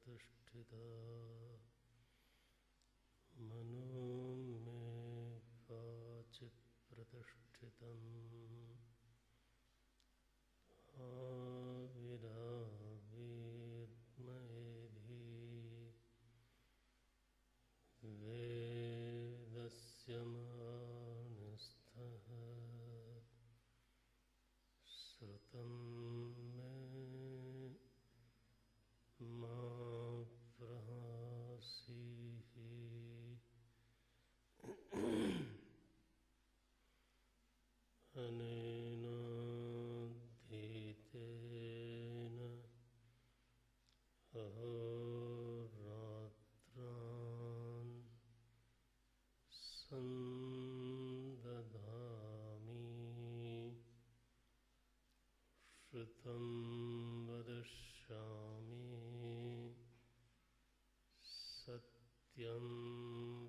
प्रतिष्ठिता मनो मे काचित् प्रतिष्ठितम् आविराविर्मयेधि वेदस्य मानस्थः श्रुतं मे मा प्रहासीः अनेनाधीतेन अहोरात्रान् सन्दधामि श्रुतं वदिष्यामि सत्यं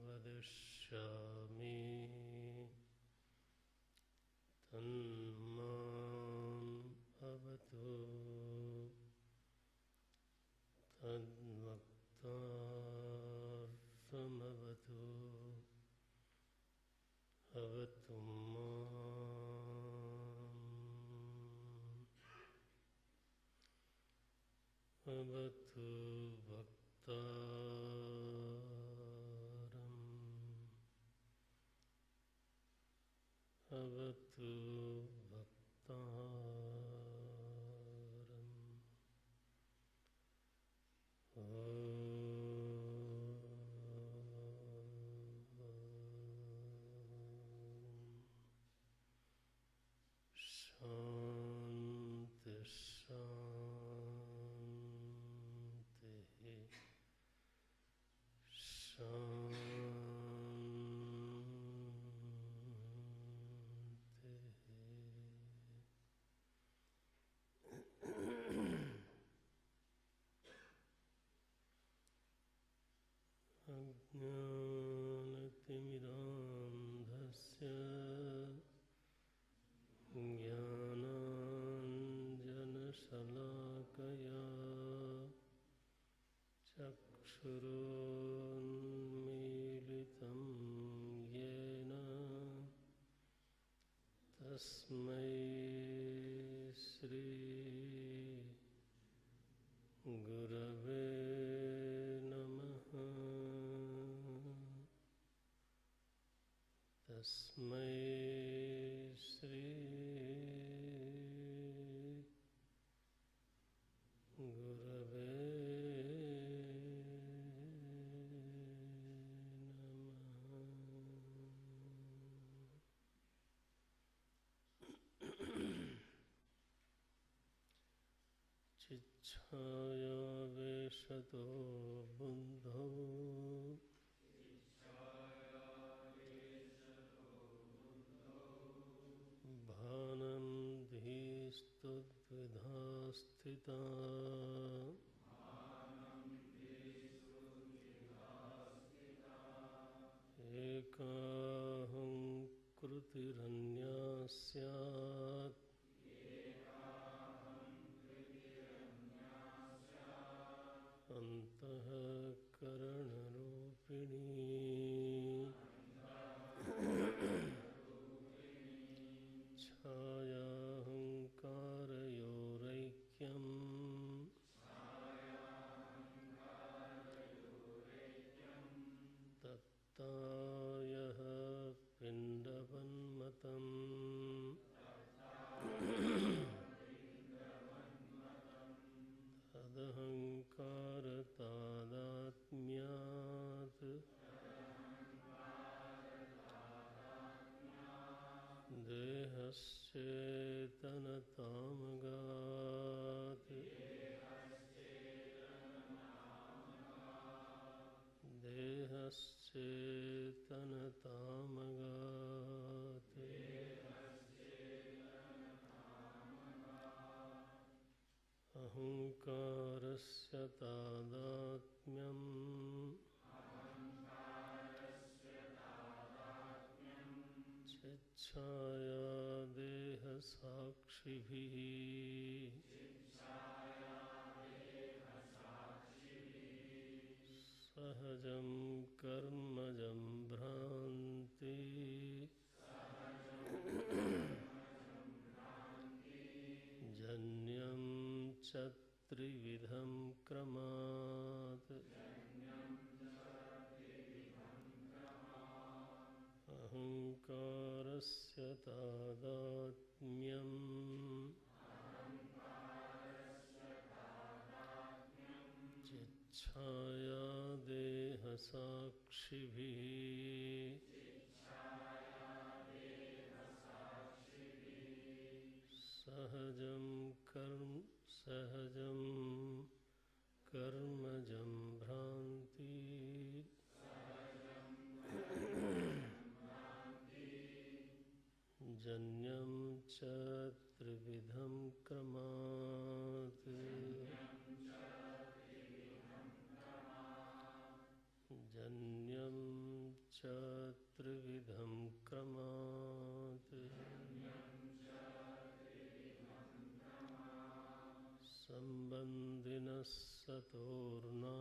वदिष्यामि तन्माम् अवतु तद्वक्तार्थमवतु अवतु माम् अवतु वक्तारम् अवतु वक्तारम् शान्ति शान्ति शान्ति। अज्ञानतिमिरान्धस्य ज्ञानाञ्जनशलाकया चक्षुरुन्मीलितं येन तस्मै श्री गुरवे नमः। तस्मै श्री गुरवे नमः। चिच्छायावेशतो बुद्धौ भानं धीस्तुद्विधा स्थिता एकाहं कृतिरन्या स्यात् अन्तःकरणरूपिणी छायाहंकारयोरैक्यम् तत्तायः पिण्डवन्मतम् तदहंकारतादात्म्यात् देहश्चेतनतामगात् देहश्चेतनतामगात् अहंकारस्य तादात्म्यम् चिच्छाया देहसाक्षिभिः सहजं कर्मजं भ्रान्ति जन्यं च त्रिविधं क्रमात् अहङ्कारस्य तादात्म्यम् चिच्छाया देहसाक्षिभिः सहजं कर्मजं भ्रान्ति जन्यं च त्रिविधं क्रमात् जन्यं च त्रिविधं क्रमात् सम्बन्धिनः सतोर्नास्ति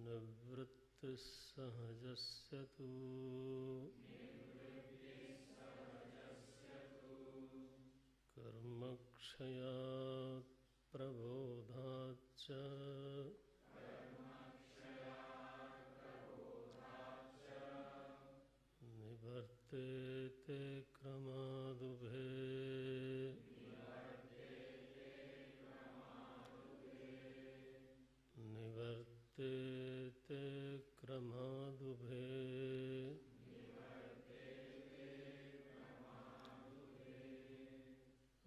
निवृत्तिः सहजस्य तु कर्मक्षयात् प्रबोधाच्च निवर्तेते क्रमादुभे निवर्तेते क्रमादुभे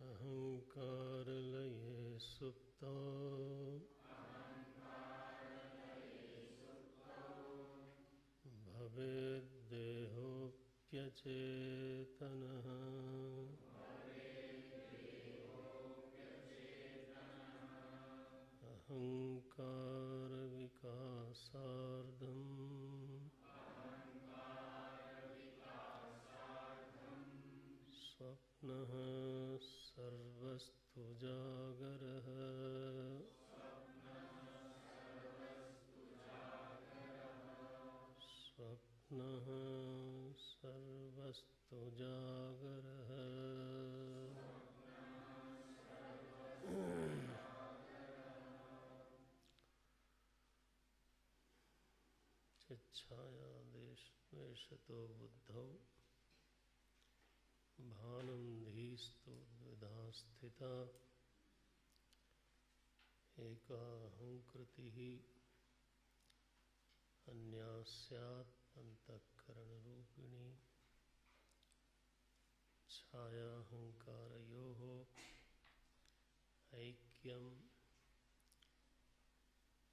अहङ्कारलये सुप्तो भवेद्देहोऽप्यचेतनः अहङ्कारविकासार्थं स्वप्नः सर्वस्तु जागरः स्वप्नः सर्वस्तु जागरः चिच्छाया देशतो बुद्धौ भानं धीस्तु द्विधा स्थिता एकाहंकृतिः अन्या स्यात् अंतःकरणरूपिणी छायाहंकारयोः ऐक्यं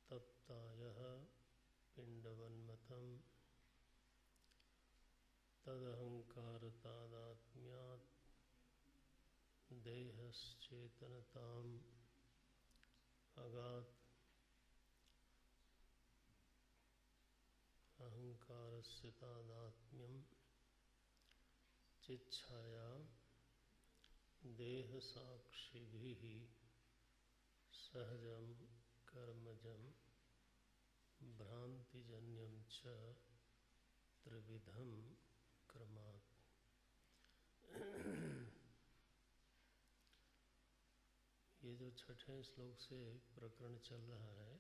तप्तायः पिण्डवन्मतं तदहंकारतादात्म्यात् देहश्चेतनताम् अगात् अहंकारस्य तादात्म्यं चिच्छाया देहसाक्षिभिः सहजं कर्मजं भ्रांतिजन्यं च त्रिविधं क्रमात्। ये जो छठे श्लोक से प्रकरण चल रहा है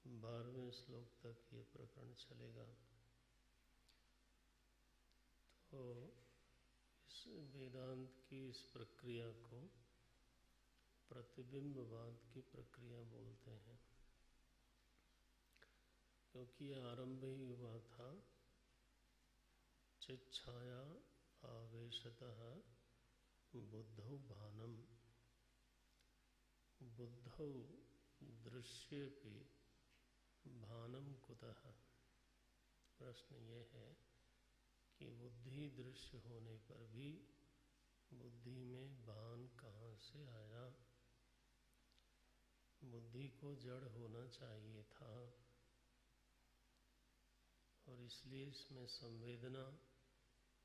12वें श्लोक तक ये प्रकरण चलेगा। तो इस वेदांत की इस प्रक्रिया को प्रतिबिंबवाद की प्रक्रिया बोलते हैं, क्योंकि यह आरंभ ही हुआ था चिच्छाया आवेशतः बुद्धौ भानम बुद्धौ दृश्येपि भानम कुतः। प्रश्न ये है कि बुद्धि दृश्य होने पर भी बुद्धि में भान कहाँ से आया। बुद्धि को जड़ होना चाहिए था और इसलिए इसमें संवेदना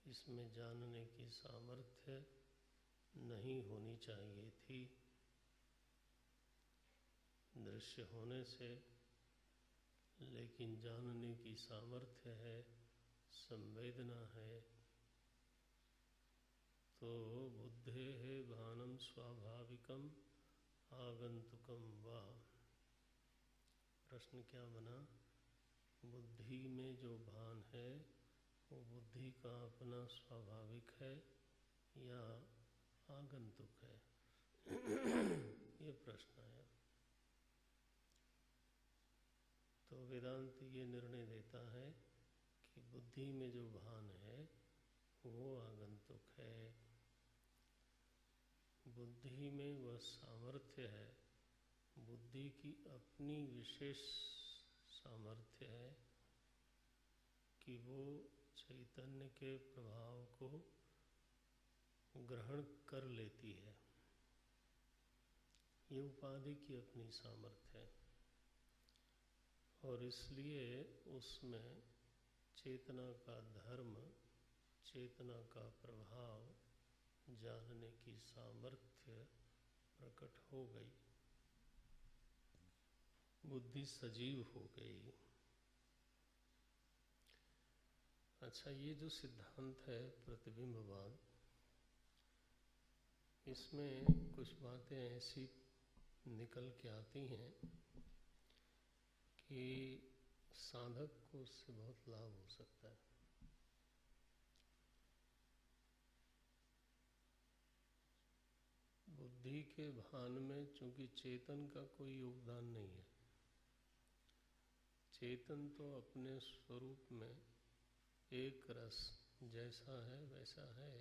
इसमें जानने की सामर्थ्य नहीं होनी चाहिए थी। दृश्य होने से लेकिन जानने की सामर्थ्य है, संवेदना है, तो बुद्धेः भानं स्वाभाविकम आगंतुकम वा। प्रश्न क्या बना? बुद्धि में जो भान है वो बुद्धि का अपना स्वाभाविक है या आगंतुक है? ये प्रश्न आया। तो वेदांत ये निर्णय देता है कि बुद्धि में जो भान है वो आगंतुक है। बुद्धि में वह सामर्थ्य है, बुद्धि की अपनी विशेष सामर्थ्य है कि वो चैतन्य के प्रभाव को ग्रहण कर लेती है। ये उपाधि की अपनी सामर्थ्य है और इसलिए उसमें चेतना का धर्म, चेतना का प्रभाव जानने की सामर्थ्य प्रकट हो गई, बुद्धि सजीव हो गई। अच्छा, ये जो सिद्धांत है प्रतिबिंबवाद, इसमें कुछ बातें ऐसी निकल के आती हैं कि साधक को उससे बहुत लाभ हो सकता है। बुद्धि के भान में चूंकि चेतन का कोई योगदान नहीं है, चेतन तो अपने स्वरूप में एक रस जैसा है वैसा है।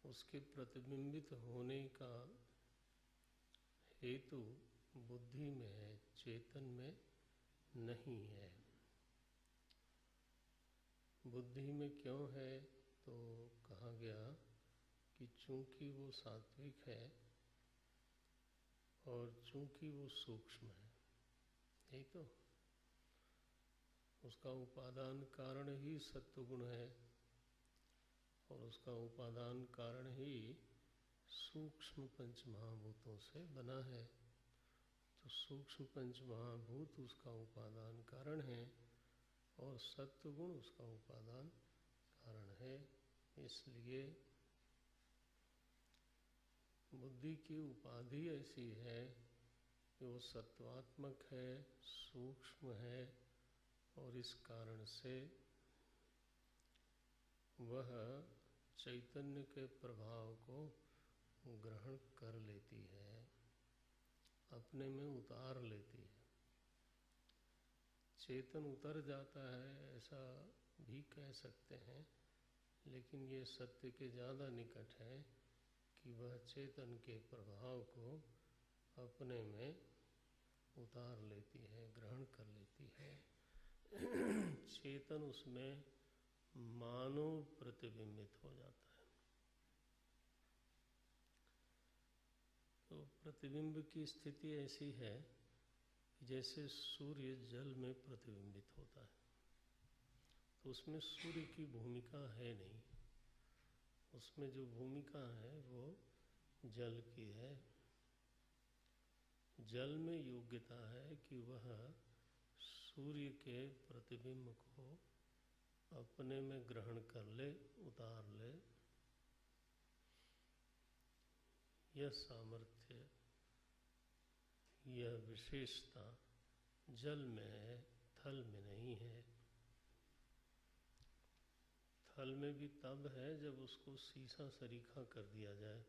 उसके प्रतिबिंबित होने का हेतु बुद्धि में है, चेतन में नहीं है। बुद्धि में क्यों है? तो कहा गया कि चूंकि वो सात्विक है और चूंकि वो सूक्ष्म है, यही तो उसका उपादान कारण ही सत्वगुण है और उसका उपादान कारण ही सूक्ष्म पंचमहाभूतों से बना है। तो सूक्ष्म पंचमहाभूत उसका उपादान कारण है और सत्वगुण उसका उपादान कारण है। इसलिए बुद्धि की उपाधि ऐसी है कि वो सत्वात्मक है, सूक्ष्म है और इस कारण से वह चैतन्य के प्रभाव को ग्रहण कर लेती है, अपने में उतार लेती है। चेतन उतर जाता है ऐसा भी कह सकते हैं, लेकिन ये सत्य के ज़्यादा निकट है कि वह चेतन के प्रभाव को अपने में उतार लेती है, ग्रहण कर लेती है। चेतन उसमें मानो प्रतिबिंबित हो जाता है। तो प्रतिबिंब की स्थिति ऐसी है जैसे सूर्य जल में प्रतिबिंबित होता है, तो उसमें सूर्य की भूमिका है नहीं, उसमें जो भूमिका है वो जल की है। जल में योग्यता है कि वह सूर्य के प्रतिबिंब को अपने में ग्रहण कर ले, उतार ले। यह सामर्थ्य, यह विशेषता जल में है, थल में नहीं है। थल में भी तब है जब उसको सीसा सरीखा कर दिया जाए,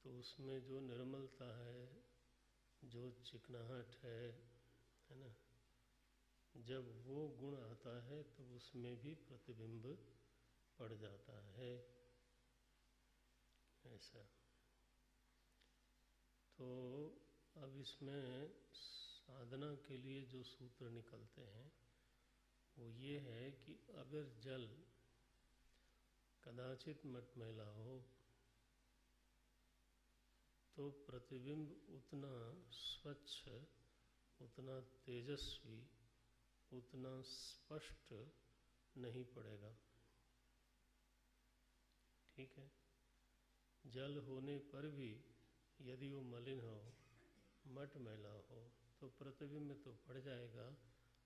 तो उसमें जो निर्मलता है, जो चिकनाहट है ना, जब वो गुण आता है तो उसमें भी प्रतिबिंब पड़ जाता है। ऐसा तो अब इसमें साधना के लिए जो सूत्र निकलते हैं वो ये है कि अगर जल कदाचित मटमैला हो तो प्रतिबिंब उतना स्वच्छ, उतना तेजस्वी, उतना स्पष्ट नहीं पड़ेगा। ठीक है, जल होने पर भी यदि वो मलिन हो, मटमैला हो, तो प्रतिबिंब तो पड़ जाएगा,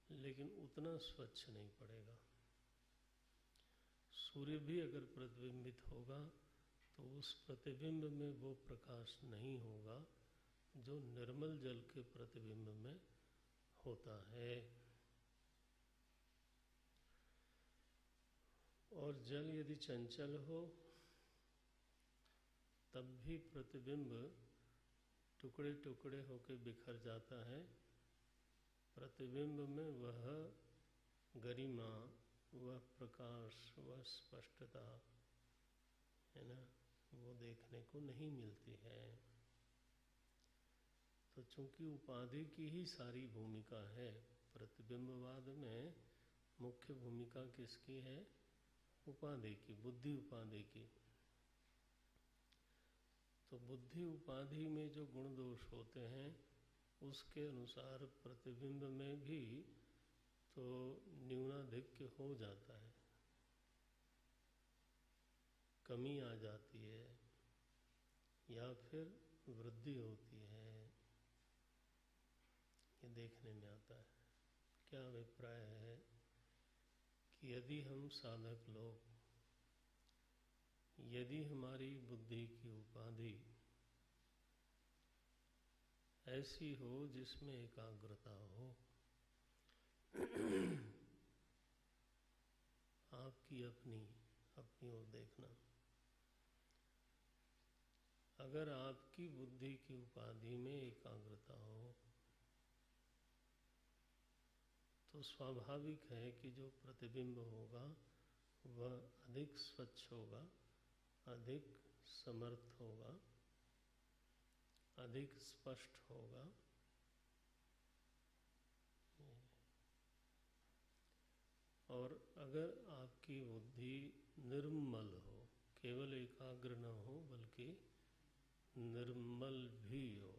लेकिन उतना स्वच्छ नहीं पड़ेगा। सूर्य भी अगर प्रतिबिंबित होगा तो उस प्रतिबिंब में वो प्रकाश नहीं होगा जो निर्मल जल के प्रतिबिंब में होता है। और जल यदि चंचल हो तब भी प्रतिबिंब टुकड़े टुकड़े होकर बिखर जाता है। प्रतिबिंब में वह गरिमा, वह प्रकाश, वह स्पष्टता है ना, वो देखने को नहीं मिलती है। तो चूंकि उपाधि की ही सारी भूमिका है, प्रतिबिंबवाद में मुख्य भूमिका किसकी है? उपाधि की, बुद्धि उपाधि की। तो बुद्धि उपाधि में जो गुण दोष होते हैं उसके अनुसार प्रतिबिंब में भी तो न्यूनाधिक्य हो जाता है, कमी आ जाती है या फिर वृद्धि होती है, ये देखने में आता है। क्या अभिप्राय है कि यदि हम साधक लोग, यदि हमारी बुद्धि की उपाधि ऐसी हो जिसमें एकाग्रता हो, आपकी अपनी ओर देखना, अगर आपकी बुद्धि की उपाधि में एकाग्रता हो तो स्वाभाविक है कि जो प्रतिबिंब होगा वह अधिक स्वच्छ होगा, अधिक समर्थ होगा, अधिक स्पष्ट होगा। और अगर आपकी बुद्धि निर्मल हो, केवल एकाग्र न हो बल्कि निर्मल भी हो,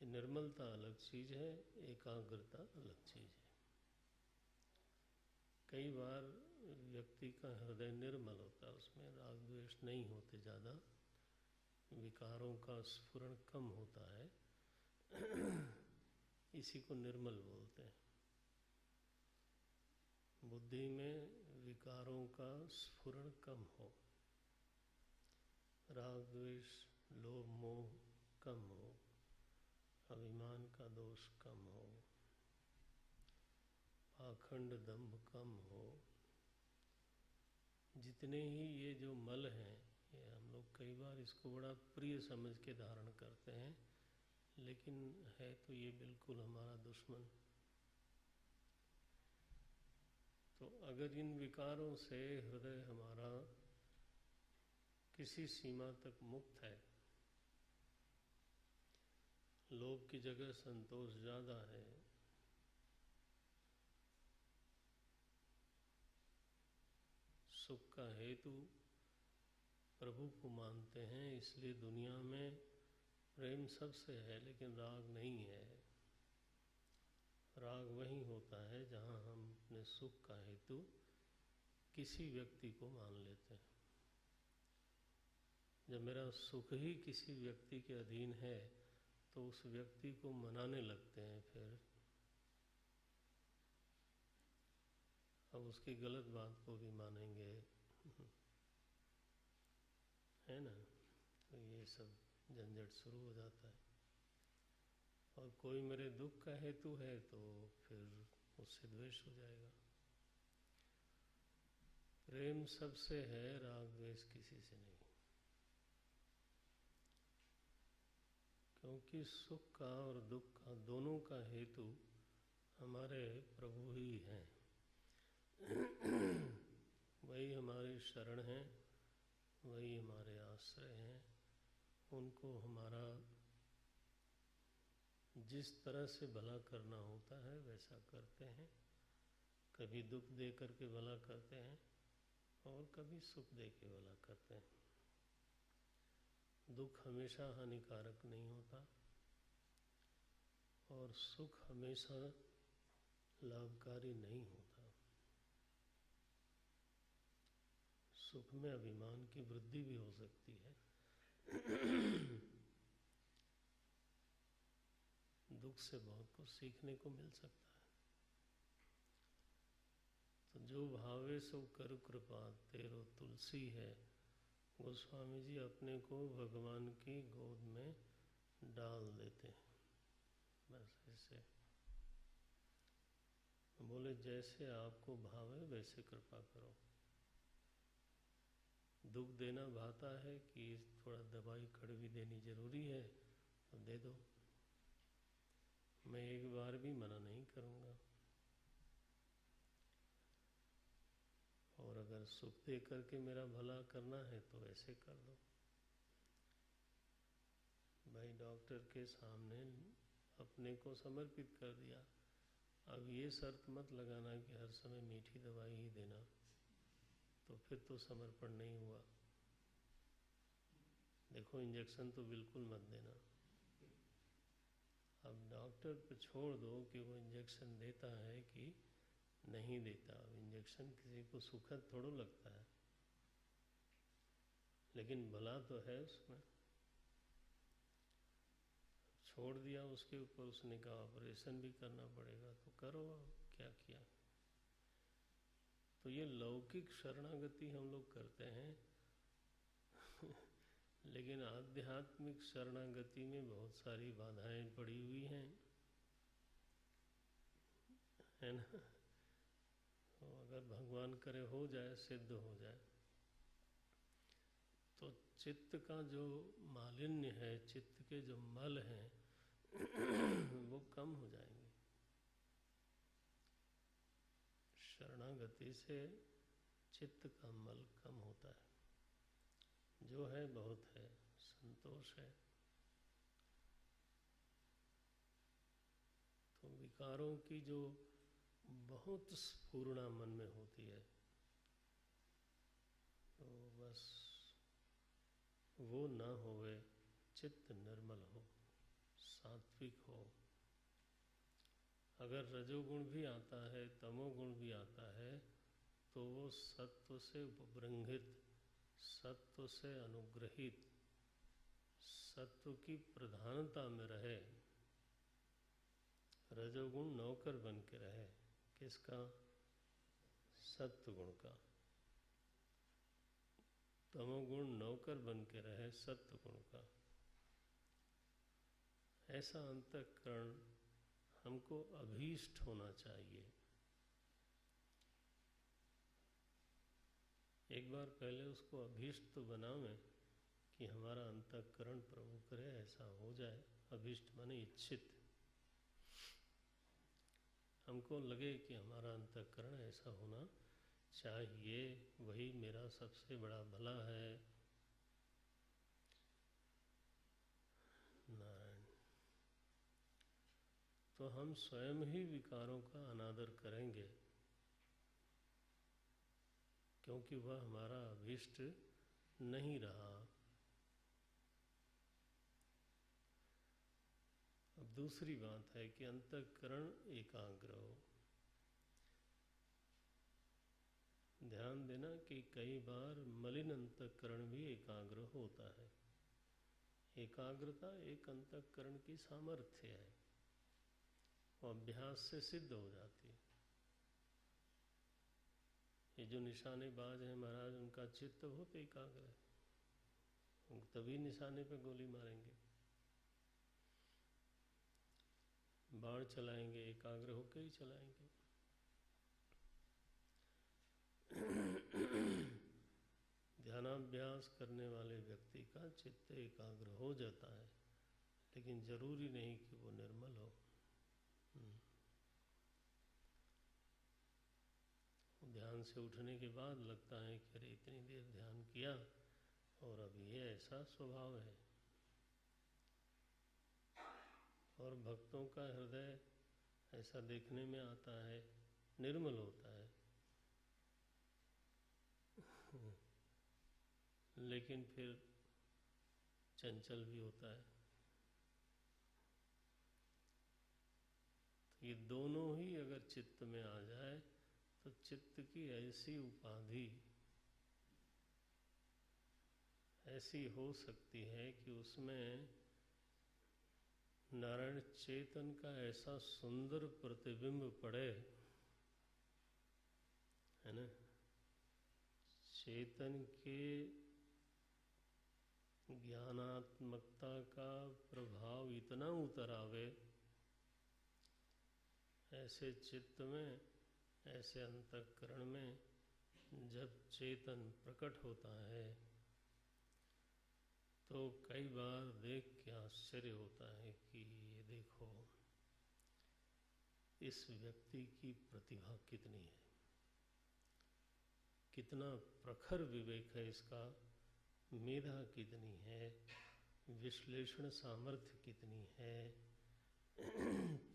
निर्मलता अलग चीज है, एकाग्रता अलग चीज है। कई बार व्यक्ति का हृदय निर्मल होता है, उसमें राग द्वेष नहीं होते, ज़्यादा विकारों का स्फुरण कम होता है, इसी को निर्मल बोलते हैं। बुद्धि में विकारों का स्फुरण कम हो, राग द्वेष, लोभ मोह कम हो, अभिमान का दोष कम हो, पाखंड दंभ कम हो। जितने ही ये जो मल हैं, ये हम लोग कई बार इसको बड़ा प्रिय समझ के धारण करते हैं, लेकिन है तो ये बिल्कुल हमारा दुश्मन। तो अगर इन विकारों से हृदय हमारा किसी सीमा तक मुक्त है, लोभ की जगह संतोष ज़्यादा है, सुख का हेतु प्रभु को मानते हैं, इसलिए दुनिया में प्रेम सबसे है लेकिन राग नहीं है। राग वहीं होता है जहाँ हम अपने सुख का हेतु किसी व्यक्ति को मान लेते हैं। जब मेरा सुख ही किसी व्यक्ति के अधीन है तो उस व्यक्ति को मनाने लगते हैं, फिर अब उसकी गलत बात को भी मानेंगे, है ना। तो ये सब झंझट शुरू हो जाता है। और कोई मेरे दुख का हेतु है तो फिर उससे द्वेष हो जाएगा। प्रेम सबसे है, राग द्वेष किसी से नहीं, क्योंकि सुख का और दुख का दोनों का हेतु हमारे प्रभु ही हैं। वही हमारी शरण हैं, वही हमारे आश्रय हैं। उनको हमारा जिस तरह से भला करना होता है वैसा करते हैं। कभी दुख दे करके भला करते हैं और कभी सुख दे के भला करते हैं। दुख हमेशा हानिकारक नहीं होता और सुख हमेशा लाभकारी नहीं होता। सुख में अभिमान की वृद्धि भी हो सकती है। दुख से बहुत कुछ सीखने को मिल सकता है। तो जो भावे सो कर कृपा तेरो तुलसी है, गोस्वामी जी अपने को भगवान की गोद में डाल देते हैं। बस ऐसे बोले, जैसे आपको भावे वैसे कृपा करो। दुख देना भाता है कि थोड़ा दवाई कड़वी देनी जरूरी है तो दे दो, मैं एक बार भी मना नहीं करूँगा। और अगर सुख दे करके मेरा भला करना है तो ऐसे कर दो। भाई डॉक्टर के सामने अपने को समर्पित कर दिया। अब ये शर्त मत लगाना कि हर समय मीठी दवाई ही देना, तो फिर तो समर्पण नहीं हुआ। देखो, इंजेक्शन तो बिल्कुल मत देना। अब डॉक्टर पे छोड़ दो कि वो इंजेक्शन देता है कि नहीं देता। इंजेक्शन किसी को सुखद थोड़ा लगता है, लेकिन भला तो है उसमें। छोड़ दिया उसके ऊपर, उसने कहा ऑपरेशन भी करना पड़ेगा तो करो, क्या किया। तो ये लौकिक शरणागति हम लोग करते हैं लेकिन आध्यात्मिक शरणागति में बहुत सारी बाधाएं पड़ी हुई हैं, है ना। तो अगर भगवान करे हो जाए, सिद्ध हो जाए, तो चित्त का जो मालिन्य है, चित्त के जो मल हैं वो कम हो जाएंगे। शरणागति से चित्त का मल कम होता है। जो है बहुत है, संतोष है। तो विकारों की जो बहुत स्फूर्णा मन में होती है, तो बस वो ना होवे, चित्त निर्मल हो, सात्विक हो। अगर रजोगुण भी आता है, तमोगुण भी आता है, तो वो सत्व से उपबृंहित, सत्व से अनुग्रहित, सत्व की प्रधानता में रहे। रजोगुण नौकर बन के रहे, किसका? सत्वगुण का। तमोगुण नौकर बन के रहे सत्वगुण का। ऐसा अंतःकरण हमको अभीष्ट होना चाहिए। एक बार पहले उसको अभीष्ट तो बनावें कि हमारा अंतःकरण प्रभु करे ऐसा हो जाए। अभीष्ट माने इच्छित, हमको लगे कि हमारा अंतःकरण ऐसा होना चाहिए, वही मेरा सबसे बड़ा भला है। नारायण। तो हम स्वयं ही विकारों का अनादर करेंगे, क्योंकि वह हमारा अभीष्ट नहीं रहा। अब दूसरी बात है कि अंतःकरण एकाग्र हो। ध्यान देना कि कई बार मलिन अंतःकरण भी एकाग्र होता है। एकाग्रता एक अंतःकरण की सामर्थ्य है, वो अभ्यास से सिद्ध हो जाती है। ये जो निशानेबाज हैं महाराज, उनका चित्त बहुत एकाग्र है, तभी निशाने पे गोली मारेंगे, बाण चलाएंगे, एकाग्र होकर ही चलाएंगे। ध्यानाभ्यास करने वाले व्यक्ति का चित्त एकाग्र हो जाता है, लेकिन जरूरी नहीं कि वो निर्मल हो। ध्यान से उठने के बाद लगता है कि अरे इतनी देर ध्यान किया और अब ये ऐसा स्वभाव है। और भक्तों का हृदय ऐसा देखने में आता है, निर्मल होता है, लेकिन फिर चंचल भी होता है। ये दोनों ही अगर चित्त में आ जाए तो चित्त की ऐसी उपाधि ऐसी हो सकती है कि उसमें नारायण चेतन का ऐसा सुंदर प्रतिबिंब पड़े, है ना। चेतन के ज्ञानात्मकता का प्रभाव इतना उतर आवे ऐसे चित्त में, ऐसे अंतःकरण में जब चेतन प्रकट होता है तो कई बार देख के आश्चर्य होता है कि ये देखो इस व्यक्ति की प्रतिभा कितनी है, कितना प्रखर विवेक है इसका, मेधा कितनी है, विश्लेषण सामर्थ्य कितनी है,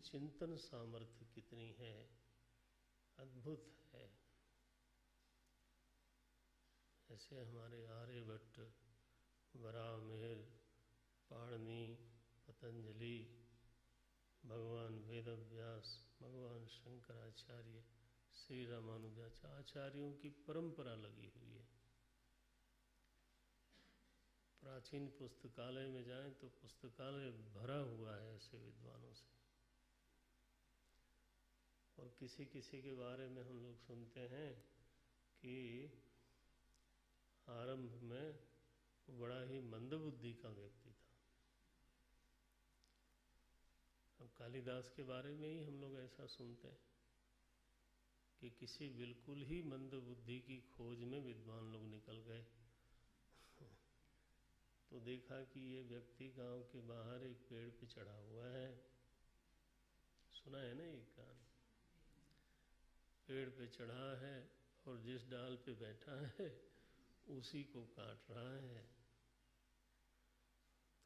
चिंतन सामर्थ्य कितनी है, अद्भुत है। ऐसे हमारे आर्यभट्ट, वराहमिहिर, पाणिनि, पतंजलि, भगवान वेदव्यास, भगवान शंकराचार्य, श्री रामानुजाचार्य आचार्यों की परंपरा लगी हुई है। प्राचीन पुस्तकालय में जाएं तो पुस्तकालय भरा हुआ है ऐसे विद्वानों से। और किसी किसी के बारे में हम लोग सुनते हैं कि आरंभ में बड़ा ही मंदबुद्धि का व्यक्ति था। अब कालिदास के बारे में ही हम लोग ऐसा सुनते हैं कि किसी बिल्कुल ही मंदबुद्धि की खोज में विद्वान लोग निकल गए। तो देखा कि ये व्यक्ति गांव के बाहर एक पेड़ पे चढ़ा हुआ है। सुना है ना ये कहानी? पेड़ पे चढ़ा है और जिस डाल पे बैठा है उसी को काट रहा है।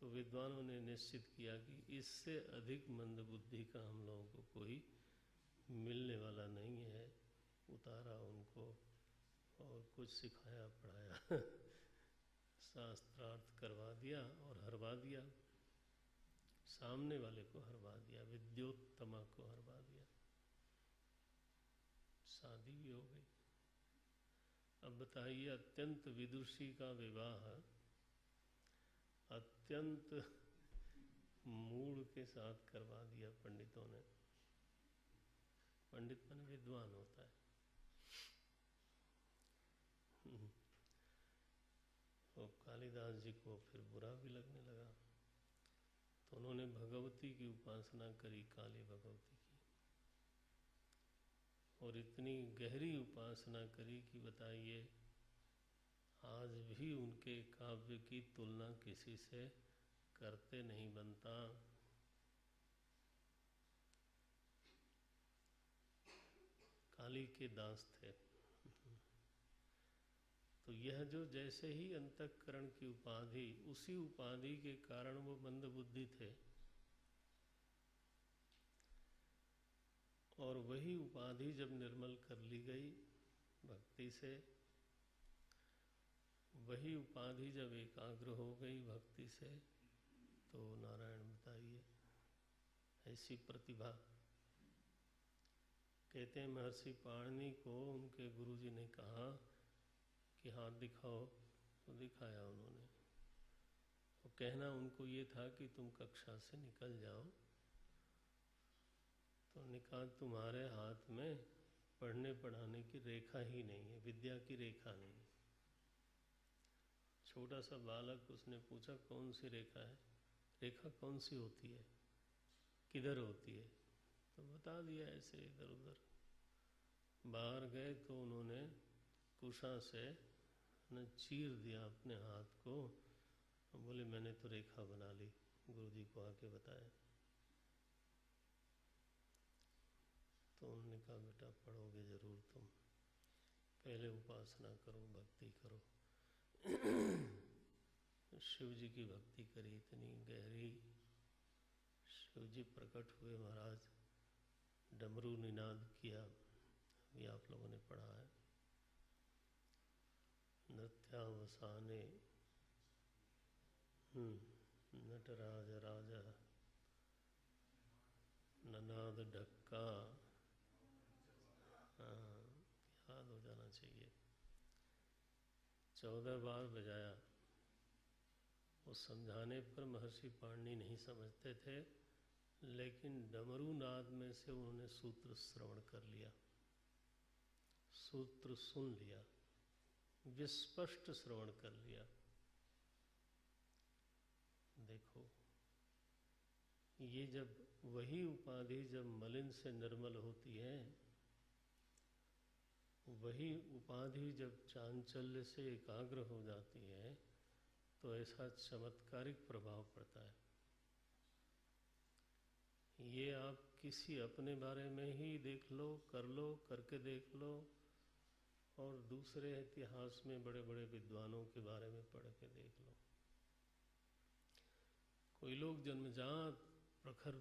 तो विद्वानों ने निश्चित किया कि इससे अधिक मंदबुद्धि का हम लोगों को कोई मिलने वाला नहीं है। उतारा उनको और कुछ सिखाया पढ़ाया शास्त्रार्थ करवा दिया और हरवा दिया, सामने वाले को हरवा दिया, विद्योत्तमा को हरवा दिया। शादी भी हो गई। अब बताइए, अत्यंत विदुषी का विवाह अत्यंत मूढ़ के साथ करवा दिया पंडितों ने। पंडित मन विद्वान होता है। और कालिदास जी को फिर बुरा भी लगने लगा, तो उन्होंने भगवती की उपासना करी, काली भगवती की। और इतनी गहरी उपासना करी कि बताइए आज भी उनके काव्य की तुलना किसी से करते नहीं बनता। काली के दास थे। तो यह जो जैसे ही अंतःकरण की उपाधि, उसी उपाधि के कारण वो मंदबुद्धि थे, और वही उपाधि जब निर्मल कर ली गई भक्ति से, वही उपाधि जब एकाग्र हो गई भक्ति से, तो नारायण बताइए ऐसी प्रतिभा। कहते हैं महर्षि पाणिनि को उनके गुरुजी ने कहा कि हाथ दिखाओ, तो दिखाया उन्होंने। तो कहना उनको ये था कि तुम कक्षा से निकल जाओ। तो निकाल, तुम्हारे हाथ में पढ़ने पढ़ाने की रेखा ही नहीं है, विद्या की रेखा नहीं है। छोटा सा बालक, उसने पूछा कौन सी रेखा है, रेखा कौन सी होती है, किधर होती है? तो बता दिया ऐसे इधर उधर। बाहर गए तो उन्होंने कुशा से न चीर दिया अपने हाथ को। बोले मैंने तो रेखा बना ली, गुरुजी को आके बताया। तो उन्होंने कहा बेटा पढ़ोगे जरूर तुम, पहले उपासना करो, भक्ति करो। शिव जी की भक्ति करी इतनी गहरी। शिव जी प्रकट हुए महाराज, डमरू निनाद किया, ये आप लोगों ने पढ़ा है। नृत्यावसाने नटराज राजा ननाद ढक्का, हाँ याद हो जाना चाहिए। 14 बार बजाया। उस समझाने पर महर्षि पाणिनि नहीं समझते थे, लेकिन डमरू नाद में से उन्होंने सूत्र श्रवण कर लिया, सूत्र सुन लिया, विस्पष्ट श्रवण कर लिया। देखो, ये जब वही उपाधि जब मलिन से निर्मल होती है, वही उपाधि जब चांचल्य से एकाग्र हो जाती है, तो ऐसा चमत्कारिक प्रभाव पड़ता है। ये आप किसी अपने बारे में ही देख लो, कर लो, करके देख लो, और दूसरे इतिहास में बड़े बड़े विद्वानों के बारे में पढ़ के देख लो। कोई लोग जन्मजात प्रखर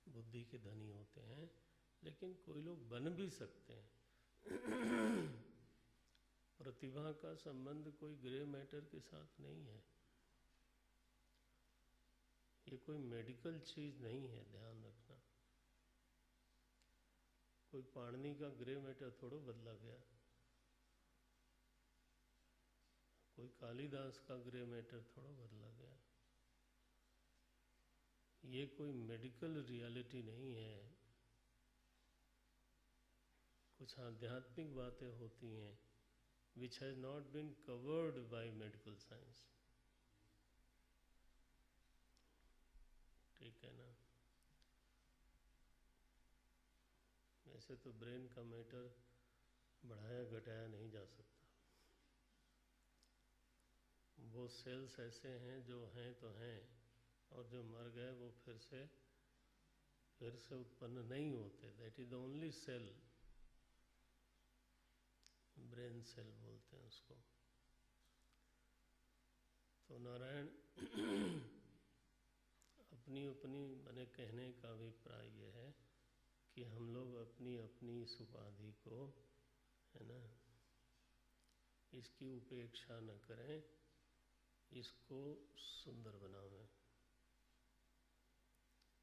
बुद्धि के धनी होते हैं, लेकिन कोई लोग बन भी सकते हैं। प्रतिभा का संबंध कोई ग्रे मैटर के साथ नहीं है। ये कोई मेडिकल चीज नहीं है, ध्यान रखना। कोई पाणिनि का ग्रे मैटर थोड़ो बदला गया, कोई कालिदास का ग्रे मैटर थोड़ो बदला गया। ये कोई मेडिकल रियलिटी नहीं है। कुछ आध्यात्मिक बातें होती हैं which has not been covered by medical science। ठीक है ना। वैसे तो ब्रेन का मैटर बढ़ाया घटाया नहीं जा सकता। वो सेल्स ऐसे हैं जो हैं तो हैं, और जो मर गए वो फिर से उत्पन्न नहीं होते। That is the only cell, brain cell बोलते हैं उसको। तो नारायण अपनी अपनी मैंने कहने का अभिप्राय यह है कि हम लोग अपनी अपनी इस उपाधि को, है ना, इसकी उपेक्षा न करें, इसको सुंदर बनावें,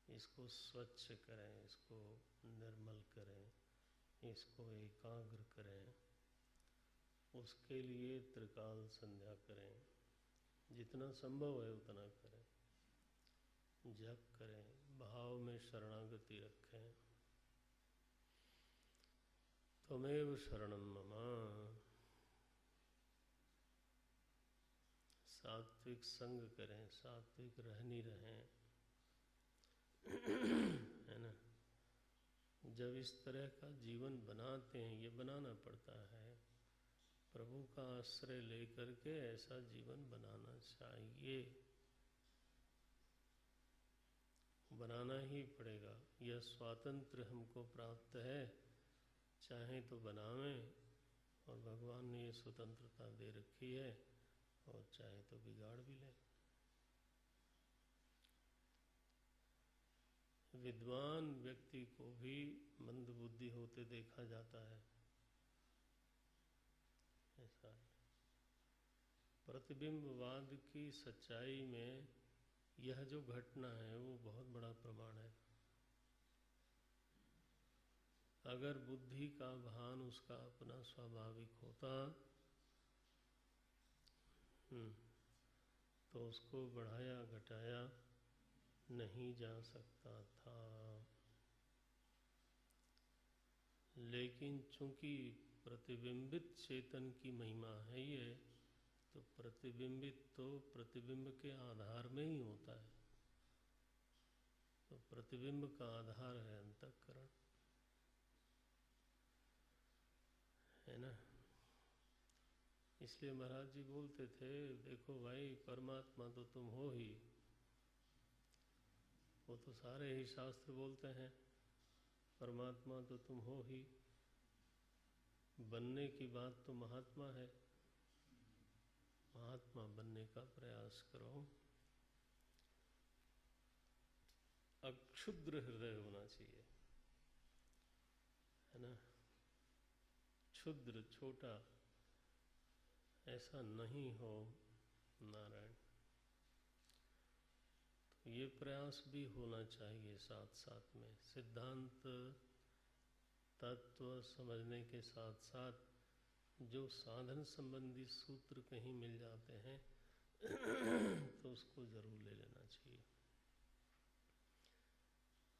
इसको स्वच्छ करें, इसको निर्मल करें, इसको एकाग्र करें। उसके लिए त्रिकाल संध्या करें, जितना संभव है उतना करें, जप करें, भाव में शरणागति रखें। त्वमेव शरणं मम। सात्विक संग करें, सात्विक रहनी रहें, है ना। जब इस तरह का जीवन बनाते हैं, ये बनाना पड़ता है, प्रभु का आश्रय लेकर के ऐसा जीवन बनाना चाहिए, बनाना ही पड़ेगा। यह स्वातंत्र हमको प्राप्त है, चाहे तो बनावें, और भगवान ने ये स्वतंत्रता दे रखी है, और चाहे तो बिगाड़ भी लें। विद्वान व्यक्ति को भी मंद बुद्धि होते देखा जाता है, ऐसा है। प्रतिबिंबवाद की सच्चाई में यह जो घटना है वो बहुत बड़ा प्रमाण है। अगर बुद्धि का भान उसका अपना स्वाभाविक होता तो उसको बढ़ाया घटाया नहीं जा सकता था। लेकिन चूंकि प्रतिबिंबित चेतन की महिमा है ये, तो प्रतिबिंबित तो प्रतिबिंब के आधार में ही होता है। तो प्रतिबिंब का आधार है अंतःकरण, है ना। इसलिए महाराज जी बोलते थे, देखो भाई, परमात्मा तो तुम हो ही, वो तो सारे ही शास्त्र बोलते हैं, परमात्मा तो तुम हो ही। बनने की बात तो महात्मा है, महात्मा बनने का प्रयास करो। अक्षुद्र हृदय होना चाहिए, है ना। क्षुद्र, छोटा ऐसा नहीं हो नारायण। ये प्रयास भी होना चाहिए साथ साथ में। सिद्धांत तत्व समझने के साथ साथ जो साधन संबंधी सूत्र कहीं मिल जाते हैं तो उसको जरूर ले लेना चाहिए।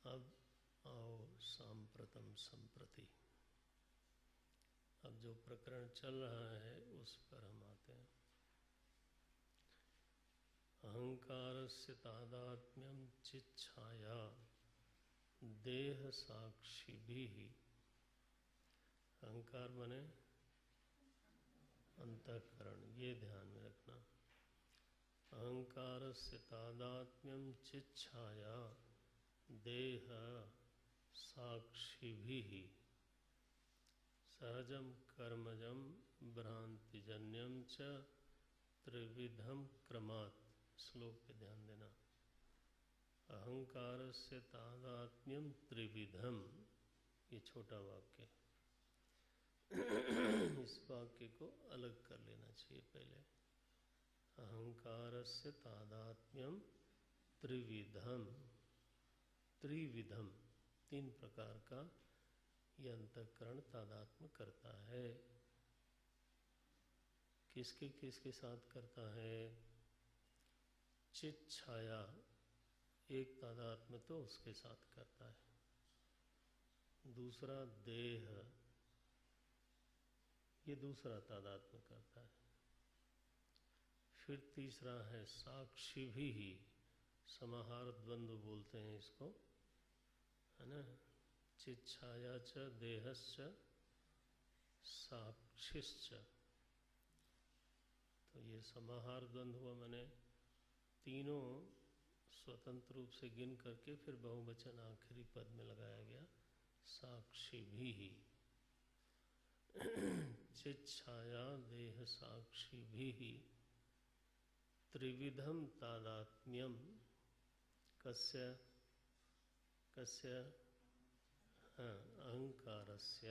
अब आओ सांप्रतम संप्रति। अब जो प्रकरण चल रहा है उस पर हम आते हैं। अहंकारस्य तादात्म्यं चिच्छाया देह साक्षिभिः। अहंकार माने अंतःकरण, ये ध्यान में रखना। अहंकारस्य तादात्म्यं चिच्छाया देह साक्षिभिः सहजम कर्मजम भ्रांतिजन्यम च त्रिविधम क्रमात्। श्लोक पे ध्यान देना। अहंकारस्य तादात्म्यम त्रिविधम, ये छोटा वाक्य। इस वाक्य को अलग कर लेना चाहिए पहले। अहंकारस्य तादात्म्यम त्रिविधम। त्रिविधम, तीन प्रकार का ये अंतःकरण तादात्म्य करता है। किसके किसके साथ करता है? चित छाया, एक तादात्म्य तो उसके साथ करता है। दूसरा देह, ये दूसरा तादात्म्य करता है। फिर तीसरा है साक्षी भी ही, समाहार द्वंद्व बोलते हैं इसको, है ना। चित छाया च देहश्च साक्षिश्च। तो ये समाहार द्वंद्व हुआ, मैंने तीनों स्वतंत्र रूप से गिन करके फिर बहुवचन आखिरी पद में लगाया गया, साक्षी भी ही। चित छाया देह साक्षी भी ही त्रिविधम तादात्म्यम कस्य कस्य अहंकारस्य।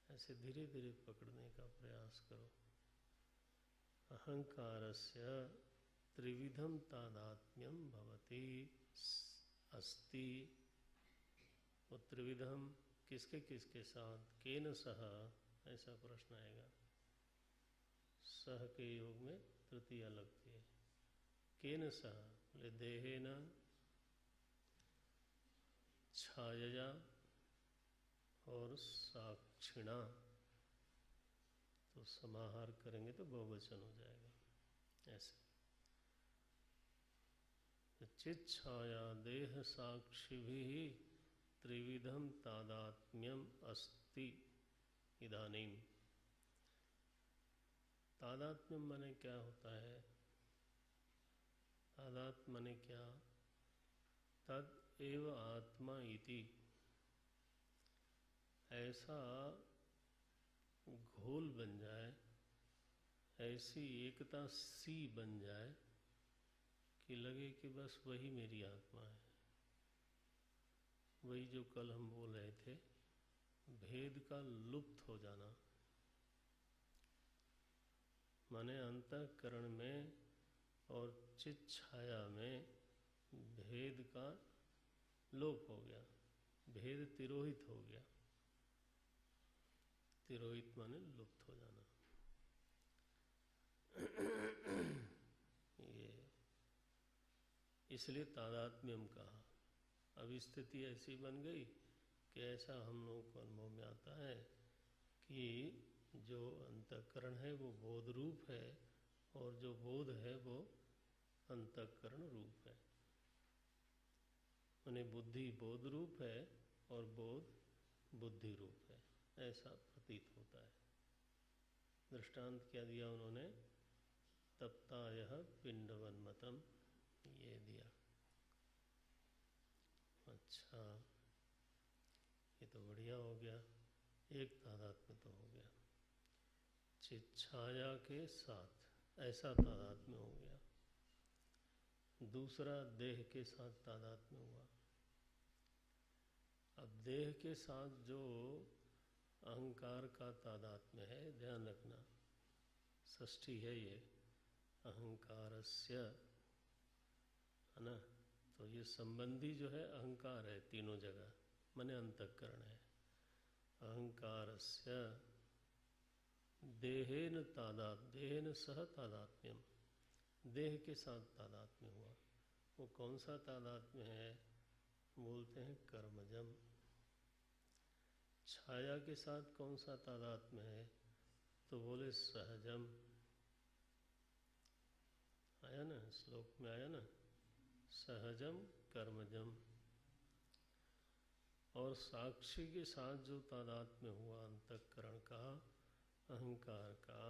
ऐसे धीरे धीरे पकड़ने का प्रयास करो। अहंकारस्य त्रिविधम तादात्म्यम भवति अस्ति। वो त्रिविधम किसके किसके साथ? केन सह, ऐसा प्रश्न आएगा। सह के योग में तृतीया लगती है। केन सह, बोले देहेन छायया और साक्षिणा। तो समाहार करेंगे तो बहुवचन हो जाएगा ऐसे। चित छाया देह साक्षी भी त्रिविधम तादात्म्यम अस्ति इदानीम। तादात्म्यम माने क्या होता है? तादात्म्य माने क्या? तद एव आत्मा इति, ऐसा घोल बन जाए, ऐसी एकता सी बन जाए कि लगे कि बस वही मेरी आत्मा है। वही जो कल हम बोल रहे थे, भेद का लुप्त हो जाना, माने अंतःकरण में और चित छाया में भेद का लोप हो गया, भेद तिरोहित हो गया। तिरोहित माने लुप्त हो जाना। ये इसलिए तादात्म्यम कहा। अब स्थिति ऐसी बन गई कि ऐसा हम लोगों को अनुभव में आता है कि जो अंतःकरण है वो बोध रूप है और जो बोध है वो अंतःकरण रूप है। माने बुद्धि बोध रूप है और बोध बुद्धि रूप है, ऐसा प्रतीत होता है। दृष्टांत क्या दिया उन्होंने? तप्तायः पिंडवन्मतम, ये दिया। अच्छा, ये तो बढ़िया हो गया, एक तादात्म्य तो हो गया। चित छाया के साथ ऐसा तादात्म्य हो गया। दूसरा देह के साथ तादात्म्य हुआ। अब देह के साथ जो अहंकार का तादात्म्य है, ध्यान रखना, षष्ठी है ये, अहंकारस्य है ना। तो ये संबंधी जो है अहंकार है तीनों जगह, माने अंतःकरण है। अहंकारस्य देहेन देहेन सह तादात्म्यम, देह के साथ तादात्म्य हुआ। वो कौन सा तादात्म्य है? बोलते हैं कर्मजम। छाया के साथ कौन सा तादात्म्य है? तो बोले सहजम। आया ना, श्लोक में आया ना, सहजम कर्मजम। और साक्षी के साथ जो तादात्म्य हुआ अंतःकरण का, अहंकार का,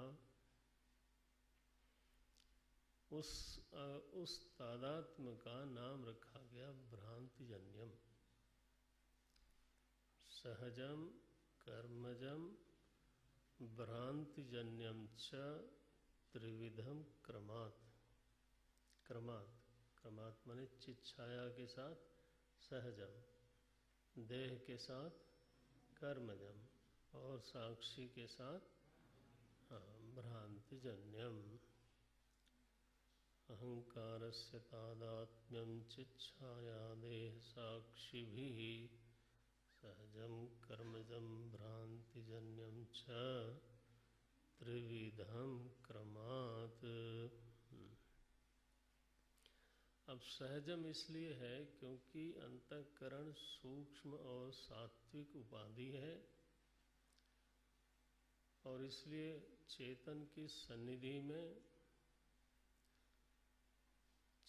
उस तादात्म्य का नाम रखा गया भ्रांतिजन्यम। सहजम कर्मजम भ्रांतिजन्यम च त्रिविधम क्रमात्। क्रमात् माने चित छाया के साथ सहजम, देह के साथ कर्मजम और साक्षी के साथ भ्रांतिजन्यम। अहंकारस्य तादात्म्यं चिच्छाया देह साक्षिभिः सहजं कर्मजं भ्रांतिजन्यं च त्रिविधं क्रमात्। अब सहजम इसलिए है क्योंकि अंतःकरण सूक्ष्म और सात्विक उपाधि है, और इसलिए चेतन की सन्निधि में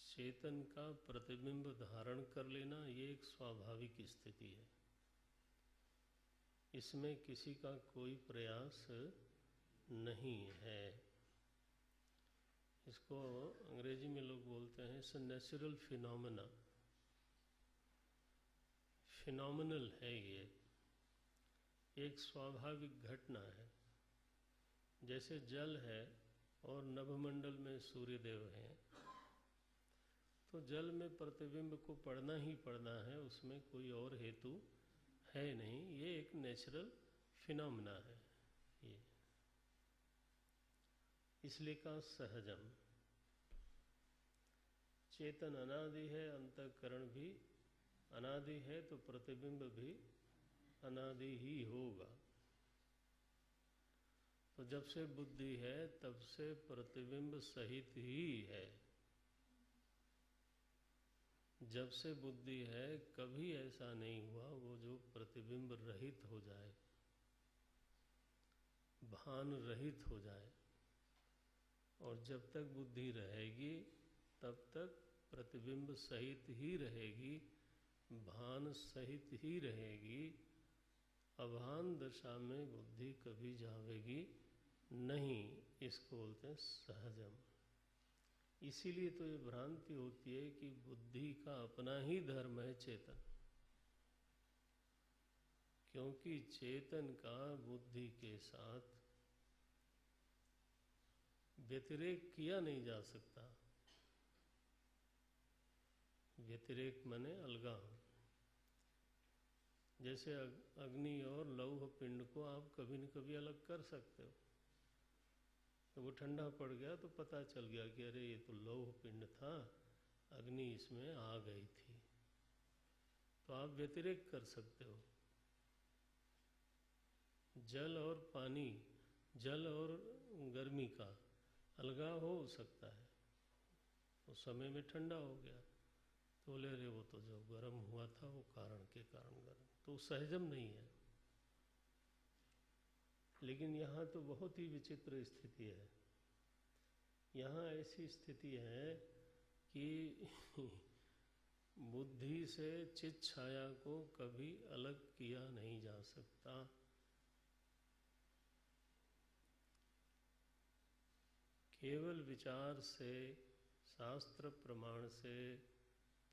चेतन का प्रतिबिंब धारण कर लेना ये एक स्वाभाविक स्थिति है। इसमें किसी का कोई प्रयास नहीं है। इसको अंग्रेजी में लोग बोलते हैं इट्स नेचुरल फिनोमेना। फिनोमिनल है ये, एक स्वाभाविक घटना है। जैसे जल है और नभमंडल में सूर्यदेव हैं, तो जल में प्रतिबिंब को पढ़ना ही पढ़ना है, उसमें कोई और हेतु है नहीं। ये एक नेचुरल फिनोमेना है ये, इसलिए कहा सहजम। चेतन अनादि है, अंतःकरण भी अनादि है, तो प्रतिबिंब भी अनादि ही होगा। तो जब से बुद्धि है तब से प्रतिबिंब सहित ही है। जब से बुद्धि है कभी ऐसा नहीं हुआ वो जो प्रतिबिंब रहित हो जाए, भान रहित हो जाए। और जब तक बुद्धि रहेगी तब तक प्रतिबिंब सहित ही रहेगी, भान सहित ही रहेगी। अभान दशा में बुद्धि कभी जावेगी नहीं। इसको बोलते हैं सहजम। इसीलिए तो ये भ्रांति होती है कि बुद्धि का अपना ही धर्म है चेतन, क्योंकि चेतन का बुद्धि के साथ व्यतिरेक किया नहीं जा सकता। व्यतिरेक माने अलगाव। जैसे अग्नि और लौह पिंड को आप कभी न कभी अलग कर सकते हो। तो वो ठंडा पड़ गया तो पता चल गया कि अरे ये तो लौह पिंड था, अग्नि इसमें आ गई थी। तो आप व्यतिरेक कर सकते हो। जल और पानी, जल और गर्मी का अलगाव हो सकता है। उस समय में ठंडा हो गया तो बोले अरे वो तो जो गर्म हुआ था वो कारण के कारण गर्म, तो सहजम नहीं है। लेकिन यहाँ तो बहुत ही विचित्र स्थिति है। यहाँ ऐसी स्थिति है कि बुद्धि से चित छाया को कभी अलग किया नहीं जा सकता। केवल विचार से, शास्त्र प्रमाण से,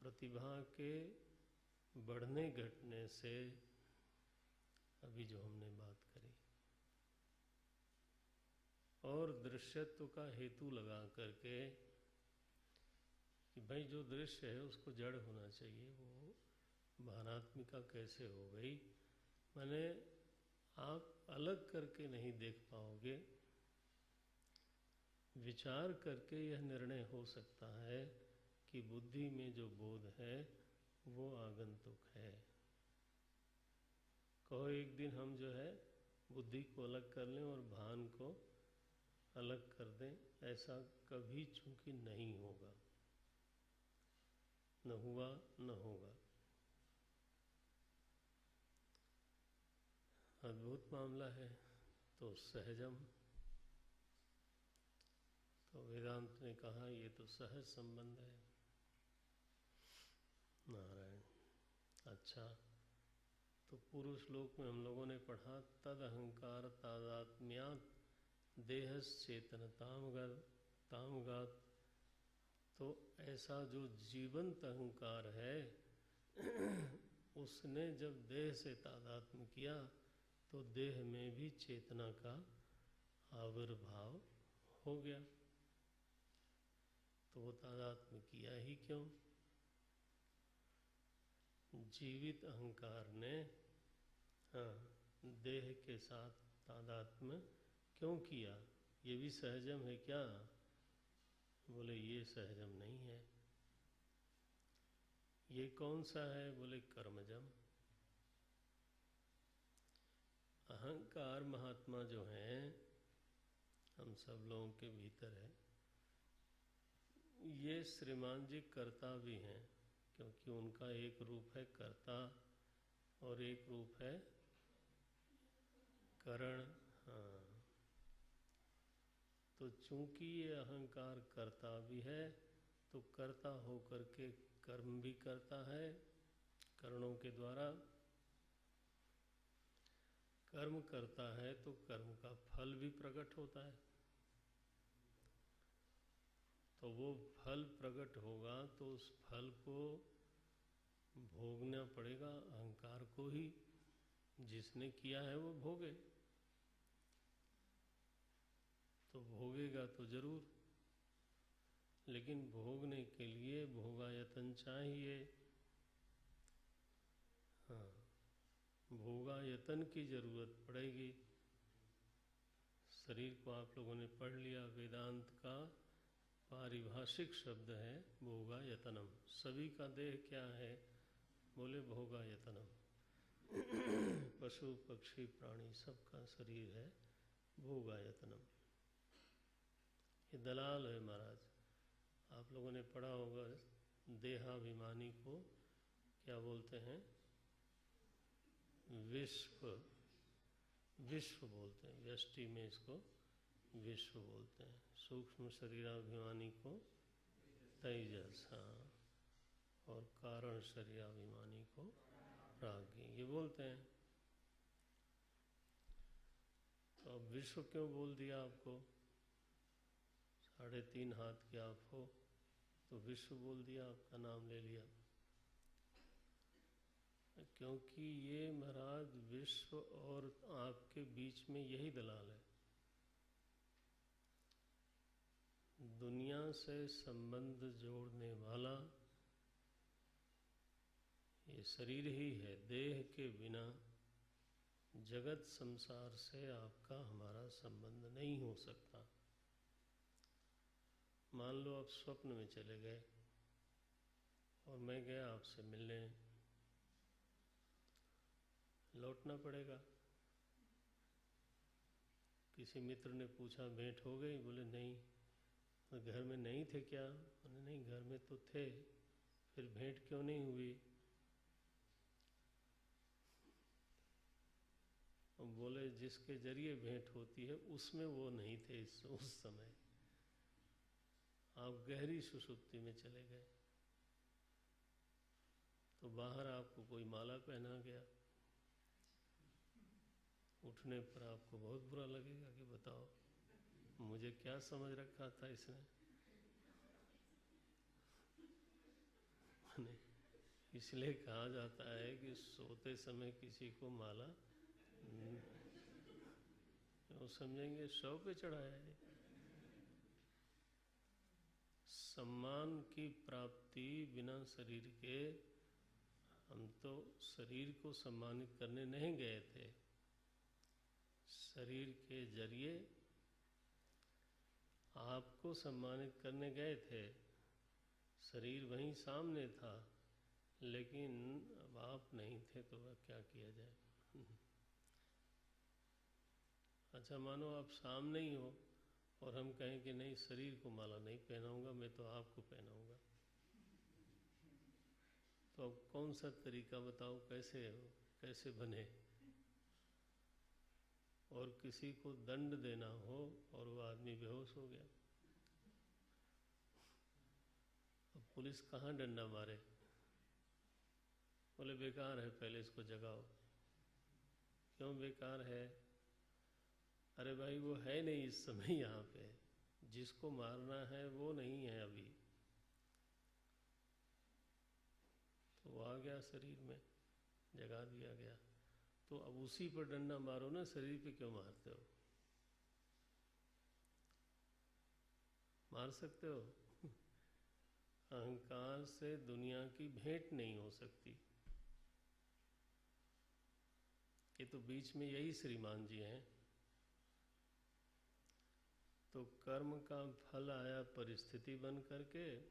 प्रतिभा के बढ़ने घटने से, अभी जो हमने बात करी, और दृश्यत्व का हेतु लगा करके कि भाई जो दृश्य है उसको जड़ होना चाहिए, वो भानात्मिका कैसे हो गई। माने आप अलग करके नहीं देख पाओगे। विचार करके यह निर्णय हो सकता है कि बुद्धि में जो बोध है वो आगंतुक है। कहो एक दिन हम जो है बुद्धि को अलग कर लें और भान को अलग कर दें, ऐसा कभी चूंकि नहीं होगा, न हुआ न होगा। अद्भुत मामला है। तो सहजम, तो वेदांत ने कहा ये तो सहज संबंध है। नारायण। अच्छा, तो पूर्व श्लोक में हम लोगों ने पढ़ा तद अहंकार तादात्म्यात् देहश्चेतनतामगात्। तो ऐसा जो जीवंत अहंकार है उसने जब देह से तादात्म्य किया तो देह में भी चेतना का आविर्भाव हो गया। तो वो तादात्म्य किया ही क्यों? जीवित अहंकार ने देह के साथ तादात्म्य क्यों किया? ये भी सहजम है क्या? बोले ये सहजम नहीं है। ये कौन सा है? बोले कर्मजम। अहंकार महात्मा जो हैं हम सब लोगों के भीतर है, ये श्रीमान जी कर्ता भी हैं, क्योंकि उनका एक रूप है कर्ता और एक रूप है करण। हाँ, तो चूंकि ये अहंकार कर्ता भी है तो कर्ता होकर के कर्म भी करता है करणों के द्वारा। कर्म करता है तो कर्म का फल भी प्रकट होता है। तो वो फल प्रकट होगा तो उस फल को भोगना पड़ेगा अहंकार को ही। जिसने किया है वो भोगे, तो भोगेगा तो जरूर, लेकिन भोगने के लिए भोगायतन चाहिए। हाँ, भोगायतन की जरूरत पड़ेगी। शरीर को आप लोगों ने पढ़ लिया, वेदांत का पारिभाषिक शब्द है भोगायतनम। सभी का देह क्या है? बोले भोगायतनम। पशु पक्षी प्राणी सबका शरीर है भोगायतनम। ये दलाल है महाराज। आप लोगों ने पढ़ा होगा देहाभिमानी को क्या बोलते हैं? विश्व। विश्व बोलते हैं, व्यष्टि में इसको विश्व बोलते हैं। सूक्ष्म शरीराभिमानी को तेजस, हाँ, और कारण शरीराभिमानी को प्राज्ञ, ये बोलते हैं। तो अब विश्व क्यों बोल दिया आपको? 3.5 हाथ के आप हो तो विश्व बोल दिया, आपका नाम ले लिया। क्योंकि ये महाराज विश्व और आपके बीच में यही दलाल है। दुनिया से संबंध जोड़ने वाला ये शरीर ही है। देह के बिना जगत संसार से आपका हमारा संबंध नहीं हो सकता। मान लो आप स्वप्न में चले गए और मैं गया आपसे मिलने, लौटना पड़ेगा। किसी मित्र ने पूछा भेंट हो गई? बोले नहीं। तो घर में नहीं थे क्या? बोले नहीं, घर में तो थे, फिर भेंट क्यों नहीं हुई? और बोले जिसके जरिए भेंट होती है उसमें वो नहीं थे उस समय। आप गहरी सुषुप्ति में चले गए तो बाहर आपको कोई माला पहना गया, उठने पर आपको बहुत बुरा लगेगा कि बताओ मुझे क्या समझ रखा था इसने। इसलिए कहा जाता है कि सोते समय किसी को माला वो समझेंगे शव पे चढ़ाया है। सम्मान की प्राप्ति बिना शरीर के, हम तो शरीर को सम्मानित करने नहीं गए थे, शरीर के जरिए आपको सम्मानित करने गए थे। शरीर वहीं सामने था, लेकिन अब आप नहीं थे तो वह क्या किया जाए। अच्छा, मानो आप सामने ही हो और हम कहें कि नहीं, शरीर को माला नहीं पहनाऊंगा, मैं तो आपको पहनाऊंगा, तो अब कौन सा तरीका बताओ, कैसे बने। और किसी को दंड देना हो और वो आदमी बेहोश हो गया, अब पुलिस कहाँ डंडा मारे? बोले बेकार है, पहले इसको जगाओ। क्यों बेकार है? अरे भाई, वो है नहीं इस समय यहाँ पे, जिसको मारना है वो नहीं है अभी, तो वो आ गया शरीर में, जगा दिया गया। तो अब उसी पर डंडा मारो ना, शरीर पे क्यों मारते हो? मार सकते हो। अहंकार से दुनिया की भेंट नहीं हो सकती। ये तो बीच में यही श्रीमान जी हैं। तो कर्म का फल आया परिस्थिति बन करके,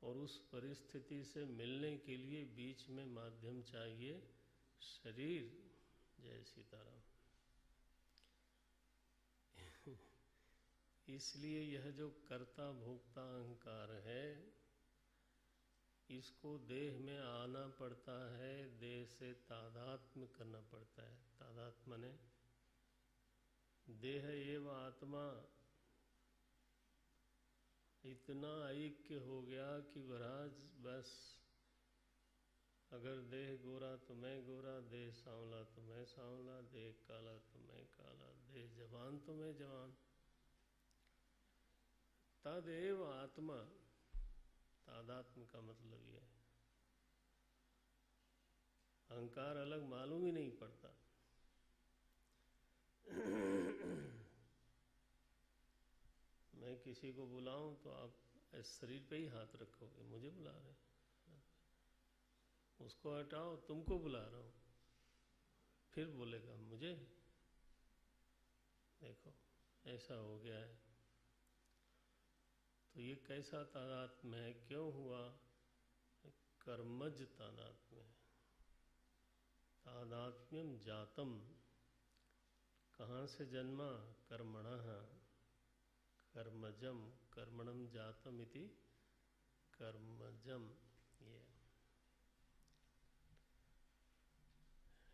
और उस परिस्थिति से मिलने के लिए बीच में माध्यम चाहिए, शरीर। जय सीताराम। इसलिए यह जो कर्ता भोक्ता अहंकार है, इसको देह में आना पड़ता है, देह से तादात्म्य करना पड़ता है। तादात्म्य ने देह एवं आत्मा इतना ऐक्य हो गया कि महाराज बस, अगर देह गोरा तो मैं गोरा, देह सांवला तो मैं सांवला, देह काला तो मैं काला, देह जवान तो मैं जवान। तदेव आत्मा, तादात्म्य का मतलब यह है। अहंकार अलग मालूम ही नहीं पड़ता। मैं किसी को बुलाऊं तो आप इस शरीर पे ही हाथ रखोगे, मुझे बुला रहे हैं। उसको हटाओ, तुमको बुला रहा हूं, फिर बोलेगा मुझे। देखो, ऐसा हो गया है। तो ये कैसा तादात्म्य है, क्यों हुआ? कर्मज तादात्म्य है। तादात्म्यम जातम, कहाँ से जन्मा? कर्मणः, कर्मजम, कर्मणम जातम इति कर्मजम। ये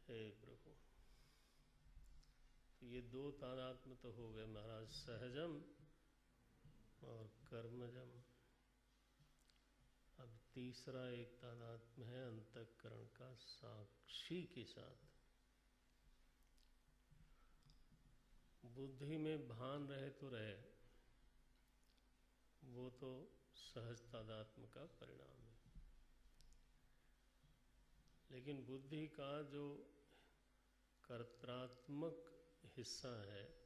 हे प्रभु, तो ये दो तादात्म्य तो हो गए महाराज, सहजम और कर्मजम। अब तीसरा एक तादात्म्य है अंतःकरण का, साक्षी के साथ। बुद्धि में भान रहे तो रहे, वो तो सहज तादात्म्य का परिणाम है। लेकिन बुद्धि का जो कर्त्रात्मक हिस्सा है,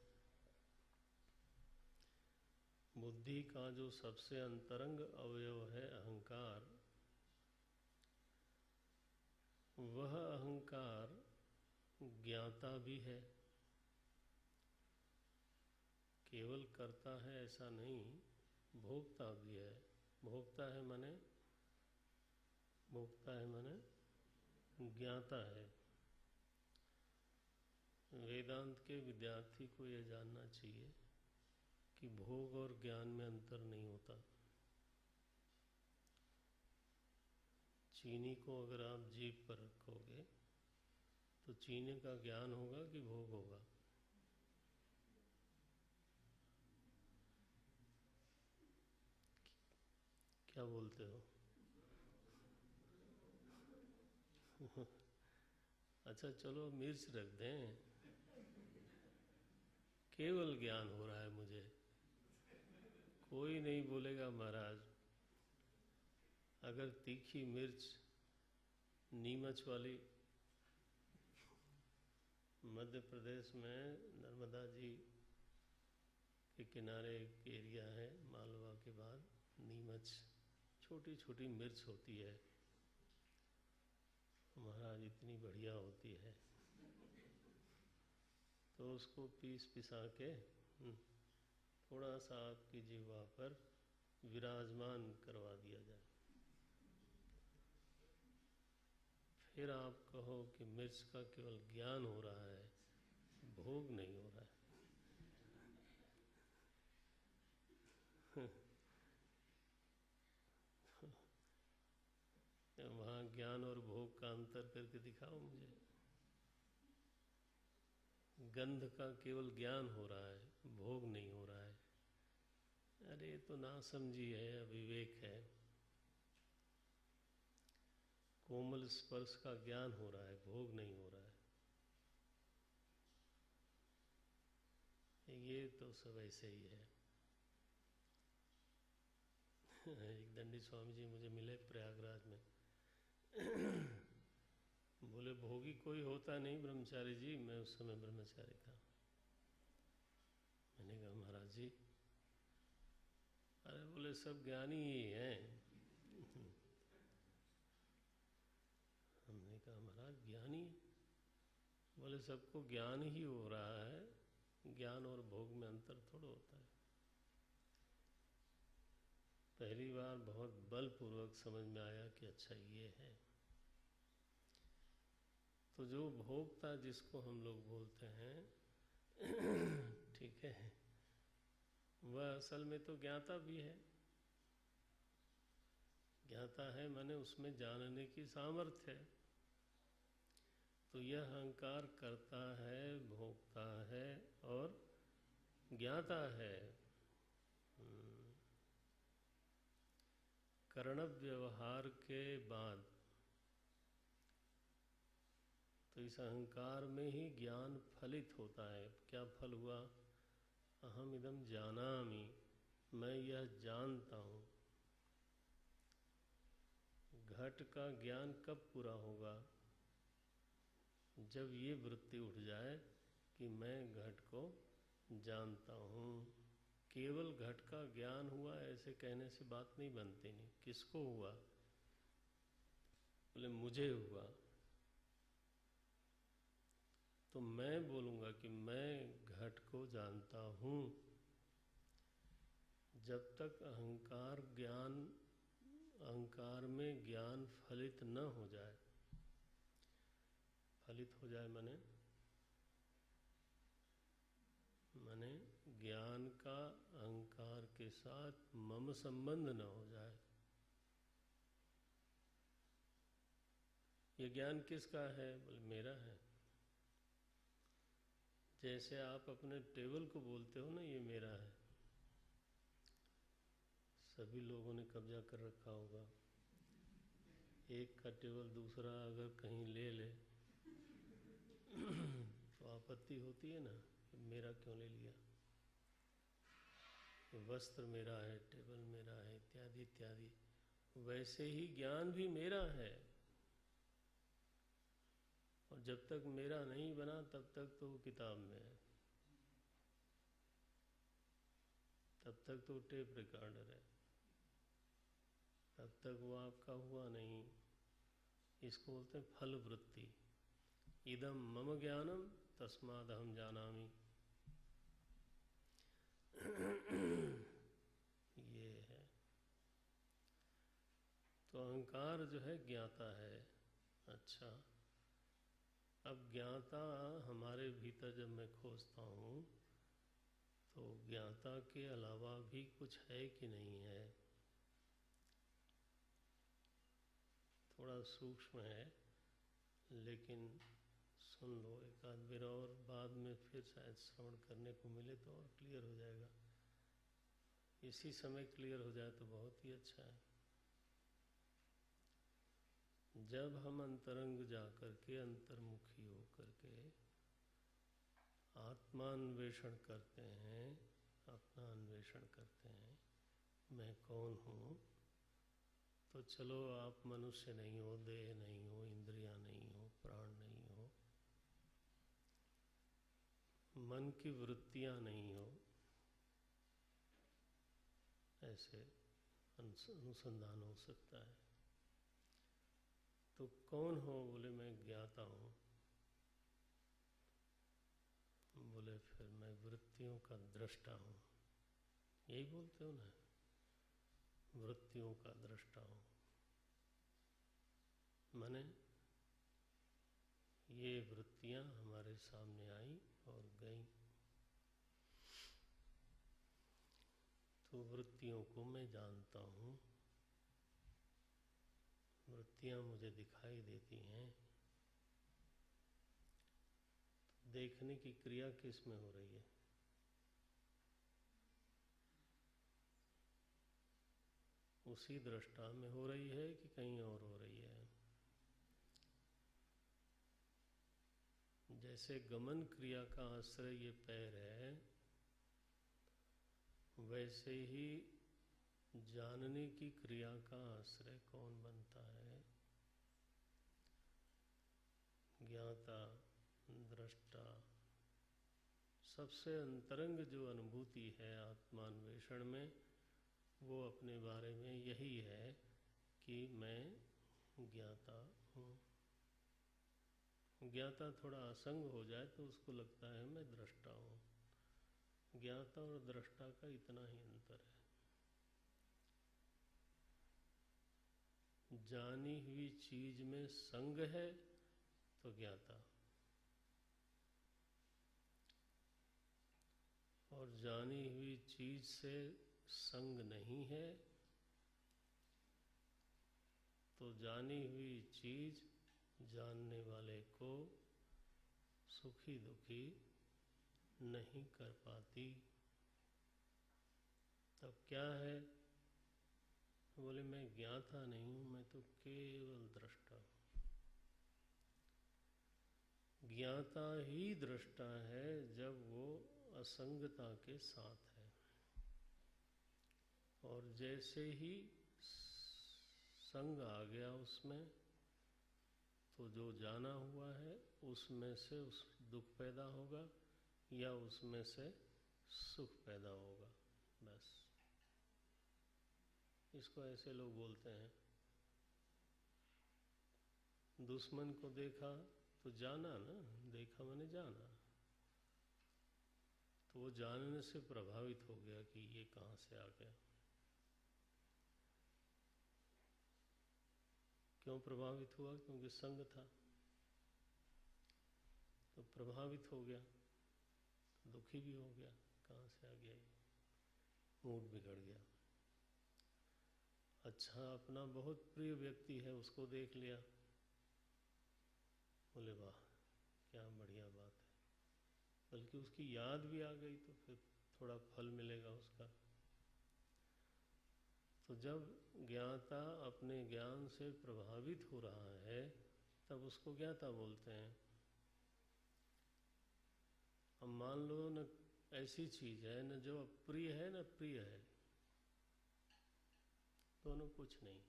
बुद्धि का जो सबसे अंतरंग अवयव है अहंकार, वह अहंकार ज्ञाता भी है। केवल करता है ऐसा नहीं, भोगता भी है। भोगता है माने ज्ञाता है। वेदांत के विद्यार्थी को यह जानना चाहिए कि भोग और ज्ञान में अंतर नहीं होता। चीनी को अगर आप जीभ पर रखोगे तो चीनी का ज्ञान होगा कि भोग होगा? क्या बोलते हो? अच्छा चलो मिर्च रख दें, केवल ज्ञान हो रहा है मुझे। कोई नहीं बोलेगा महाराज, अगर तीखी मिर्च नीमच वाली, मध्य प्रदेश में नर्मदा जी के किनारे एक एरिया है, मालवा के बाद, नीमच, छोटी छोटी मिर्च होती है महाराज, इतनी बढ़िया होती है। तो उसको पिसा के थोड़ा सा आपकी जीवा पर विराजमान करवा दिया जाए, फिर आप कहो कि मिर्च का केवल ज्ञान हो रहा है, भोग नहीं हो रहा है। वहाँ ज्ञान और भोग का अंतर करके दिखाओ मुझे। गंध का केवल ज्ञान हो रहा है, भोग नहीं हो रहा है। अरे ये तो नासमझी है, अविवेक है। कोमल स्पर्श का ज्ञान हो रहा है, भोग नहीं हो रहा है। ये तो सब ऐसे ही है। एक दंडी स्वामी जी मुझे मिले प्रयागराज में। बोले भोगी कोई होता नहीं ब्रह्मचारी जी। मैं उस समय ब्रह्मचारी था। मैंने कहा महाराज जी, अरे बोले सब ज्ञानी ही हैं। हमने कहा महाराज ज्ञानी? बोले सबको ज्ञान ही हो रहा है, ज्ञान और भोग में अंतर थोड़ा होता है। पहली बार बहुत बलपूर्वक समझ में आया कि अच्छा ये है। तो जो भोक्ता जिसको हम लोग बोलते हैं, ठीक है, वह असल में तो ज्ञाता भी है। ज्ञाता है माने उसमें जानने की सामर्थ्य है। तो यह अहंकार करता है, भोगता है और ज्ञाता है। कर्ण व्यवहार के बाद तो इस अहंकार में ही ज्ञान फलित होता है। क्या फल हुआ? अहम इदम जानामि, मैं यह जानता हूँ। घट का ज्ञान कब पूरा होगा? जब ये वृत्ति उठ जाए कि मैं घट को जानता हूँ। केवल घट का ज्ञान हुआ ऐसे कहने से बात नहीं बनती। नहीं, किसको हुआ? बोले मुझे हुआ। तो मैं बोलूँगा कि मैं घट को जानता हूँ। जब तक अहंकार में ज्ञान फलित न हो जाए। फलित हो जाए माने ज्ञान का अहंकार के साथ मम संबंध न हो जाए। ये ज्ञान किसका है? बोले मेरा है। जैसे आप अपने टेबल को बोलते हो ना, ये मेरा है। सभी लोगों ने कब्जा कर रखा होगा। एक का टेबल दूसरा अगर कहीं ले ले तो आपत्ति होती है ना, मेरा क्यों ले लिया। वस्त्र मेरा है, टेबल मेरा है, इत्यादि इत्यादि। वैसे ही ज्ञान भी मेरा है। और जब तक मेरा नहीं बना तब तक तो वो किताब में है, तब तक तो टेप रिकॉर्डर है, तब तक वो आपका हुआ नहीं। इसको बोलते हैं फल वृत्ति। इदम मम ज्ञानम तस्माद अहम जानामि। ये है। तो अहंकार जो है ज्ञाता है। अच्छा, अब ज्ञाता हमारे भीतर जब मैं खोजता हूँ तो ज्ञाता के अलावा भी कुछ है कि नहीं है? थोड़ा सूक्ष्म है, लेकिन सुन लो एक आध बार और, बाद में फिर शायद श्रवण करने को मिले तो और क्लियर हो जाएगा। इसी समय क्लियर हो जाए तो बहुत ही अच्छा है। जब हम अंतरंग जाकर के, अंतर्मुखी होकर के आत्मान्वेषण करते हैं, अपना अन्वेषण करते हैं, मैं कौन हूँ, तो चलो आप मनुष्य नहीं हो, देह नहीं हो, इंद्रियां नहीं हो, प्राण नहीं हो, मन की वृत्तियां नहीं हो, ऐसे अनुसंधान हो सकता है। तो कौन हो? बोले मैं ज्ञाता हूँ। बोले फिर मैं वृत्तियों का दृष्टा हूँ। यही बोलते हो ना, वृत्तियों का दृष्टा हूँ। माने ये वृत्तियां हमारे सामने आई और गई, तो वृत्तियों को मैं जानता हूँ, वृत्तियां मुझे दिखाई देती हैं। तो देखने की क्रिया किस में हो रही है? उसी दृष्टा में हो रही है कि कहीं और हो रही है? जैसे गमन क्रिया का आश्रय ये पैर है, वैसे ही जानने की क्रिया का आश्रय कौन बनता है? ज्ञाता, दृष्टा। सबसे अंतरंग जो अनुभूति है आत्मान्वेषण में, वो अपने बारे में यही है कि मैं ज्ञाता हूँ। ज्ञाता थोड़ा असंग हो जाए तो उसको लगता है मैं दृष्टा हूँ। ज्ञाता और दृष्टा का इतना ही अंतर है। जानी हुई चीज में संग है तो ज्ञाता, और जानी हुई चीज से संग नहीं है तो जानी हुई चीज जानने वाले को सुखी दुखी नहीं कर पाती। तब क्या है? बोले मैं ज्ञाता नहीं हूं, मैं तो केवल दृष्टा हूं। ज्ञाता ही दृष्टा है जब वो असंगता के साथ है, और जैसे ही संग आ गया उसमें, तो जो जाना हुआ है उसमें से उस दुख पैदा होगा या उसमें से सुख पैदा होगा। बस इसको ऐसे लोग बोलते हैं। दुश्मन को देखा तो जाना ना, देखा मैंने जाना, तो वो जानने से प्रभावित हो गया कि ये कहाँ से आ गया। क्यों प्रभावित हुआ? क्योंकि संग था, तो प्रभावित हो गया, तो दुखी भी हो गया। कहाँ से आ गया ये? मूड बिगड़ गया। अच्छा, अपना बहुत प्रिय व्यक्ति है, उसको देख लिया, बोले वाह क्या बढ़िया बात है, बल्कि उसकी याद भी आ गई तो फिर थोड़ा फल मिलेगा उसका। तो जब ज्ञाता अपने ज्ञान से प्रभावित हो रहा है तब उसको ज्ञाता बोलते हैं। अब मान लो न ऐसी चीज है न जो अप्रिय है न प्रिय है, दोनों कुछ नहीं,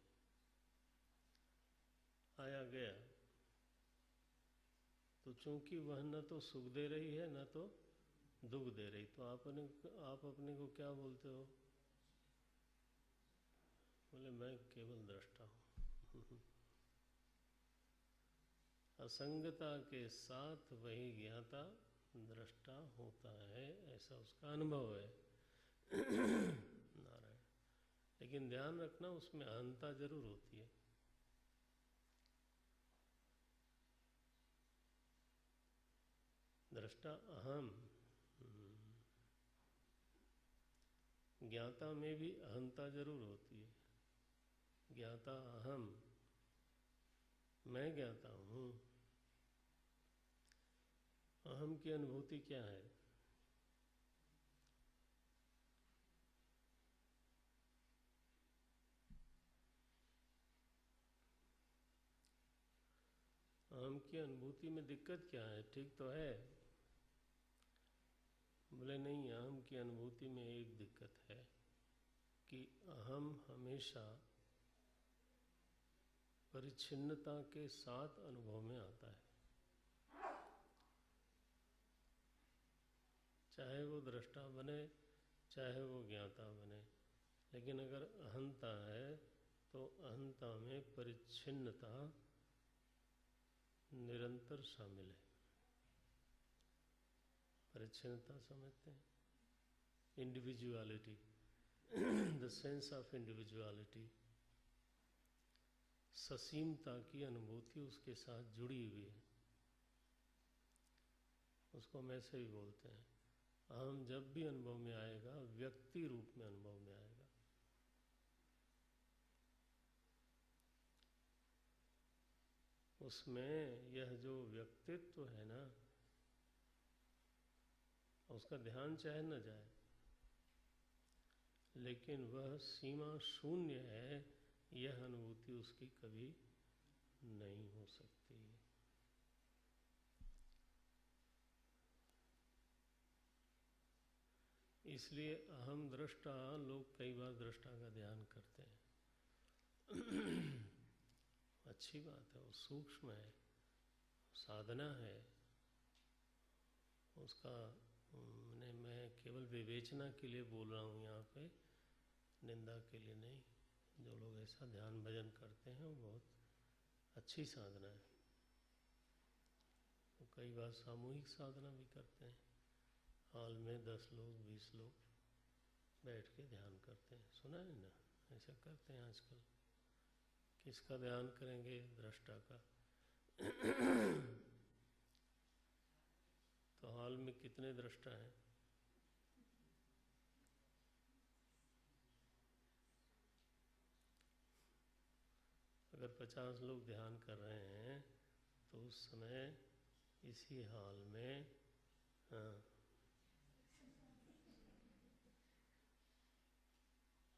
आया गया, तो चूंकि वह न तो सुख दे रही है न तो दुख दे रही, तो आप अपने को क्या बोलते हो? बोले मैं केवल दृष्टा हूँ। असंगता के साथ वही ज्ञाता दृष्टा होता है, ऐसा उसका अनुभव है। नारायण। लेकिन ध्यान रखना, उसमें अहंता जरूर होती है। दृष्टा अहम, ज्ञाता में भी अहंता जरूर होती है। ज्ञाता अहम, मैं ज्ञाता हूँ। अहम की अनुभूति क्या है? अहम की अनुभूति में दिक्कत क्या है? ठीक तो है। बोले नहीं, अहम की अनुभूति में एक दिक्कत है कि अहम हमेशा परिच्छिन्नता के साथ अनुभव में आता है, चाहे वो दृष्टा बने चाहे वो ज्ञाता बने। लेकिन अगर अहंता है तो अहंता में परिच्छिन्नता निरंतर शामिल है। परिच्छिन्नता समझते हैं? Individuality, the sense of individuality, ससीमता की अनुभूति उसके साथ जुड़ी हुई है। उसको हम ऐसे भी बोलते हैं, अहम जब भी अनुभव में आएगा व्यक्ति रूप में अनुभव में आएगा। उसमें यह जो व्यक्तित्व है ना, उसका ध्यान चाहे न जाए, लेकिन वह सीमा शून्य है, यह अनुभूति उसकी कभी नहीं हो सकती। इसलिए अहम दृष्टा, लोग कई बार दृष्टा का ध्यान करते हैं। अच्छी बात है, वो सूक्ष्म है, साधना है उसका। मैं केवल विवेचना के लिए बोल रहा हूँ यहाँ पे, निंदा के लिए नहीं। जो लोग ऐसा ध्यान भजन करते हैं वो बहुत अच्छी साधना है। वो कई बार सामूहिक साधना भी करते हैं, हाल में 10 लोग 20 लोग बैठ के ध्यान करते हैं, सुना है ना? ऐसा करते हैं आजकल। किसका ध्यान करेंगे? दृष्टा का। तो हाल में कितने दृष्टा हैं? अगर 50 लोग ध्यान कर रहे हैं तो उस समय इसी हाल में, हाँ,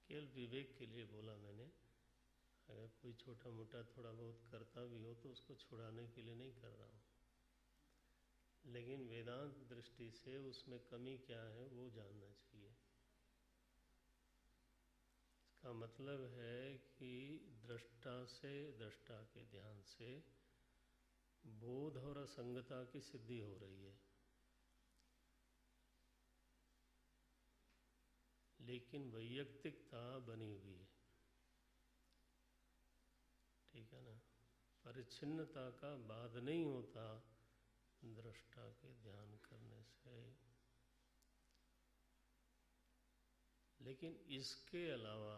केवल विवेक के लिए बोला मैंने। अगर कोई छोटा मोटा थोड़ा बहुत करता भी हो तो उसको छुड़ाने के लिए नहीं कर रहा हूँ, लेकिन वेदांत दृष्टि से उसमें कमी क्या है वो जानना चाहिए। इसका मतलब है कि दृष्टा से, दृष्टा के ध्यान से बोध और असंगता की सिद्धि हो रही है, लेकिन वैयक्तिकता बनी हुई है। ठीक है ना? परिच्छिन्नता का बाध नहीं होता दृष्टा के ध्यान करने से। लेकिन इसके अलावा,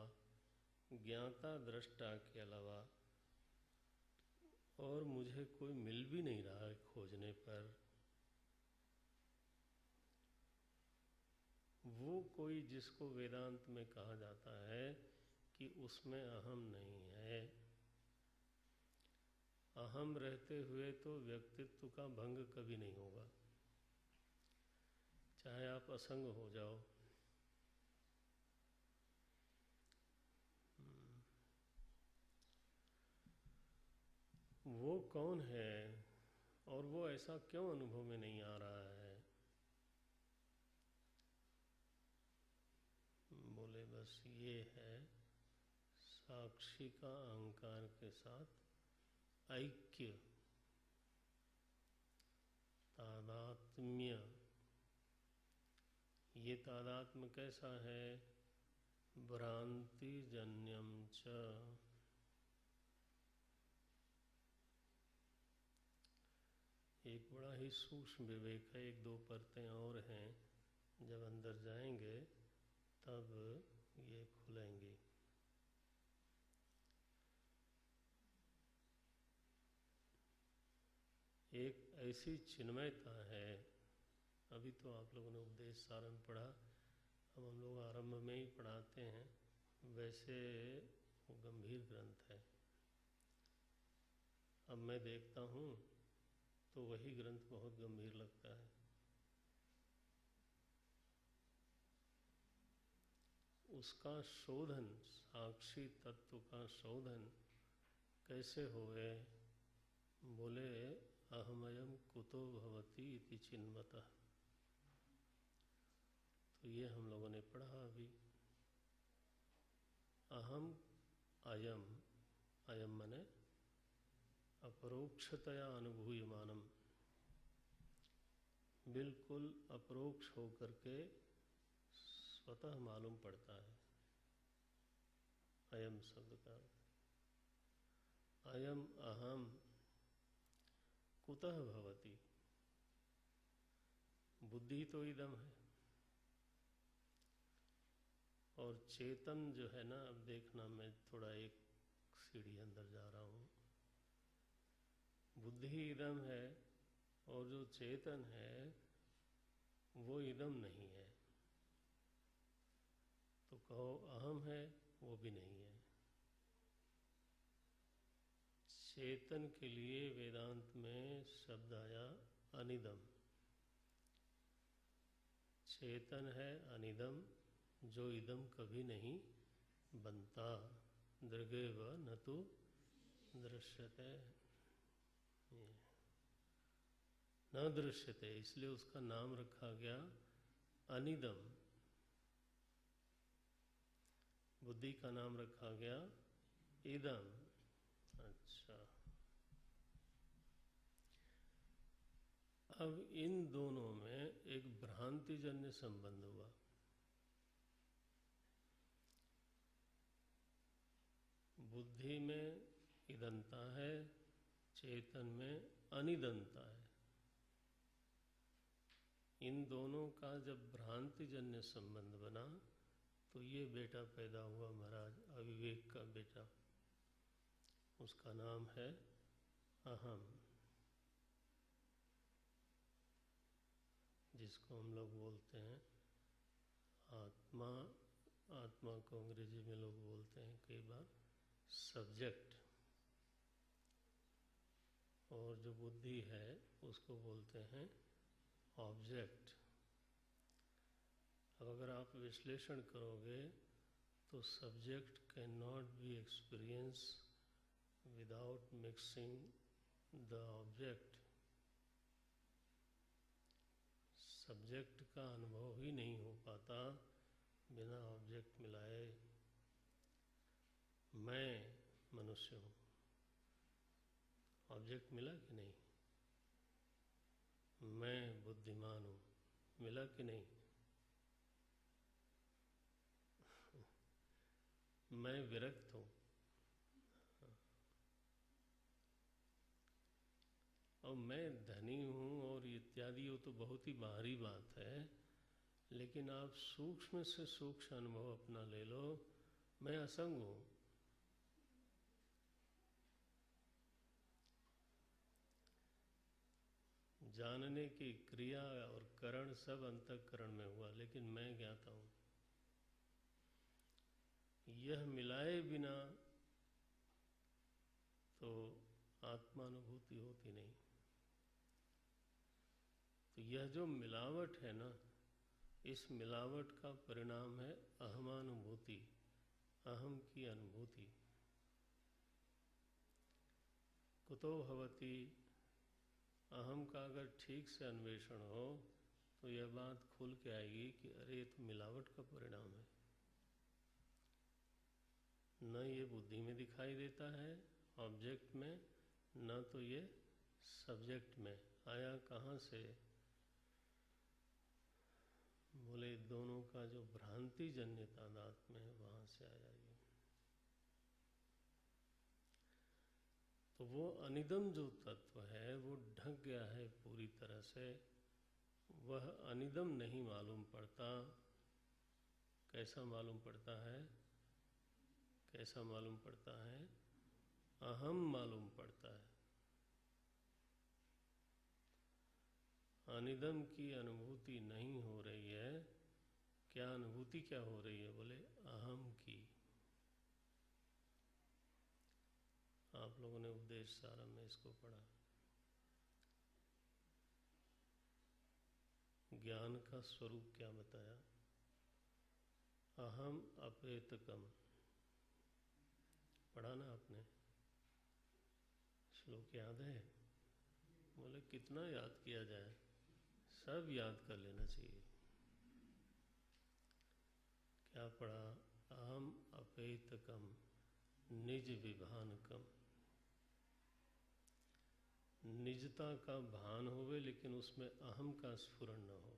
ज्ञाता दृष्टा के अलावा और मुझे कोई मिल भी नहीं रहा है खोजने पर। वो कोई जिसको वेदांत में कहा जाता है कि उसमें अहम नहीं है। अहम रहते हुए तो व्यक्तित्व का भंग कभी नहीं होगा, चाहे आप असंग हो जाओ। वो कौन है और वो ऐसा क्यों अनुभव में नहीं आ रहा है? बोले बस ये है साक्षी का अहंकार के साथ ऐक्य, तादात्म्य। ये तादात्म्य कैसा है? भ्रांति जन्यम च। एक बड़ा ही सूक्ष्म विवेक है, 1-2 परतें और हैं, जब अंदर जाएंगे तब ये खुलेंगी। एक ऐसी चिन्मयता है, अभी तो आप लोगों ने उपदेश सारम पढ़ा, अब हम लोग आरंभ में ही पढ़ाते हैं। वैसे वो गंभीर ग्रंथ है। अब मैं देखता हूँ तो वही ग्रंथ बहुत गंभीर लगता है। उसका शोधन, साक्षी तत्व का शोधन कैसे होए? बोले अहमयम कुतो भवति इति चिन्मतः। तो ये हम लोगों ने पढ़ा अभी। अहम अयम, अयम मने अपरोक्षतया अनुभूयमानम, बिल्कुल अपरोक्ष होकर के स्वतः मालूम पड़ता है। अयम शब्द का अयम अहम कुतः भवति, बुद्धि तो इदम है। और चेतन जो है ना, अब देखना मैं थोड़ा एक सीढ़ी अंदर जा रहा हूँ। बुद्धि इदम है और जो चेतन है वो इदम नहीं है। तो कहो अहम है, वो भी नहीं है। चेतन के लिए वेदांत में शब्द आया अनिदम। चेतन है अनिदम, जो इदम कभी नहीं बनता। दृगेव न तो दृश्यते, न दृश्यते, इसलिए उसका नाम रखा गया अनिदम। बुद्धि का नाम रखा गया इदम। अच्छा, अब इन दोनों में एक भ्रांतिजन्य संबंध हुआ। बुद्धि में इदंता है, चेतन में अनिदंता है। इन दोनों का जब भ्रांतिजन्य संबंध बना तो ये बेटा पैदा हुआ महाराज, अविवेक का बेटा। उसका नाम है अहम, जिसको हम लोग बोलते हैं आत्मा। आत्मा को अंग्रेजी में लोग बोलते हैं कई बार सब्जेक्ट, और जो बुद्धि है उसको बोलते हैं ऑब्जेक्ट। अब अगर आप विश्लेषण करोगे तो subject can not be experience without mixing the object. Subject का अनुभव ही नहीं हो पाता बिना ऑब्जेक्ट मिलाए। मैं मनुष्य हूँ, ऑब्जेक्ट मिला कि नहीं? मैं बुद्धिमान हूँ, मिला कि नहीं? मैं विरक्त हूँ, और मैं धनी हूँ, और इत्यादि। वो तो बहुत ही बाहरी बात है, लेकिन आप सूक्ष्म से सूक्ष्म अनुभव अपना ले लो। मैं असंग हूँ। जानने की क्रिया और करण सब अंतःकरण में हुआ, लेकिन मैं ज्ञाता हूँ। यह मिलाए बिना तो आत्मानुभूति होती नहीं। तो यह जो मिलावट है ना, इस मिलावट का परिणाम है अहमानुभूति, अहम की अनुभूति। कुतो भवति, अहम का अगर ठीक से अन्वेषण हो तो यह बात खुल के आएगी कि अरे ये तो मिलावट का परिणाम है। न ये बुद्धि में दिखाई देता है ऑब्जेक्ट में, न तो ये सब्जेक्ट में। आया कहाँ से? बोले दोनों का जो भ्रांति जन्य तादात्म्य है वहाँ से आया ये। तो वो अनिदम जो तत्व है वो ढक गया है पूरी तरह से। वह अनिदम नहीं मालूम पड़ता। कैसा मालूम पड़ता है? कैसा मालूम पड़ता है? अहम मालूम पड़ता है। अनिदम की अनुभूति नहीं हो रही है। क्या अनुभूति क्या हो रही है? बोले अहम की। आप लोगों ने उपदेश सारम में इसको पढ़ा। ज्ञान का स्वरूप क्या बताया? अहम अपेतकम। पढ़ा ना आपने? श्लोक याद है? बोले कितना याद किया जाए, सब याद कर लेना चाहिए। क्या पढ़ा? अहम अपेतकम निज विभानकम। निजता का भान होवे लेकिन उसमें अहम का स्फुरण न हो।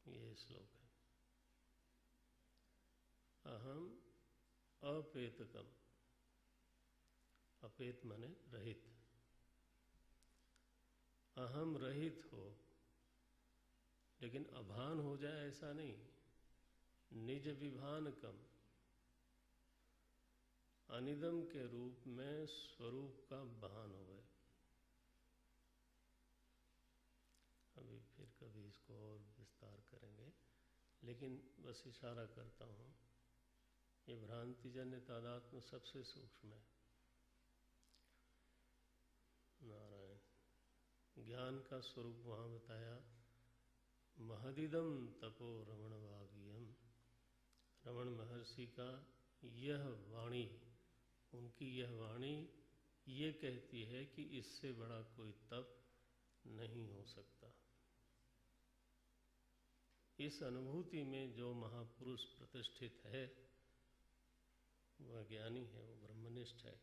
ये श्लोक है। अहम अपेतकम, अपेत माने रहित। अहम रहित हो लेकिन अभान हो जाए ऐसा नहीं। निज विभानकम, अनिदम के रूप में स्वरूप का भान हो गए। अभी फिर कभी इसको और विस्तार करेंगे, लेकिन बस इशारा करता हूँ, ये भ्रांतिजन्य तादात्म्य सबसे सूक्ष्म है। नारायण, ज्ञान का स्वरूप वहाँ बताया, महदिदम तपो रमण वागियम। रमण महर्षि का यह वाणी, उनकी यह वाणी ये कहती है कि इससे बड़ा कोई तप नहीं हो सकता। इस अनुभूति में जो महापुरुष प्रतिष्ठित है वह ज्ञानी है, वो ब्रह्मनिष्ठ है।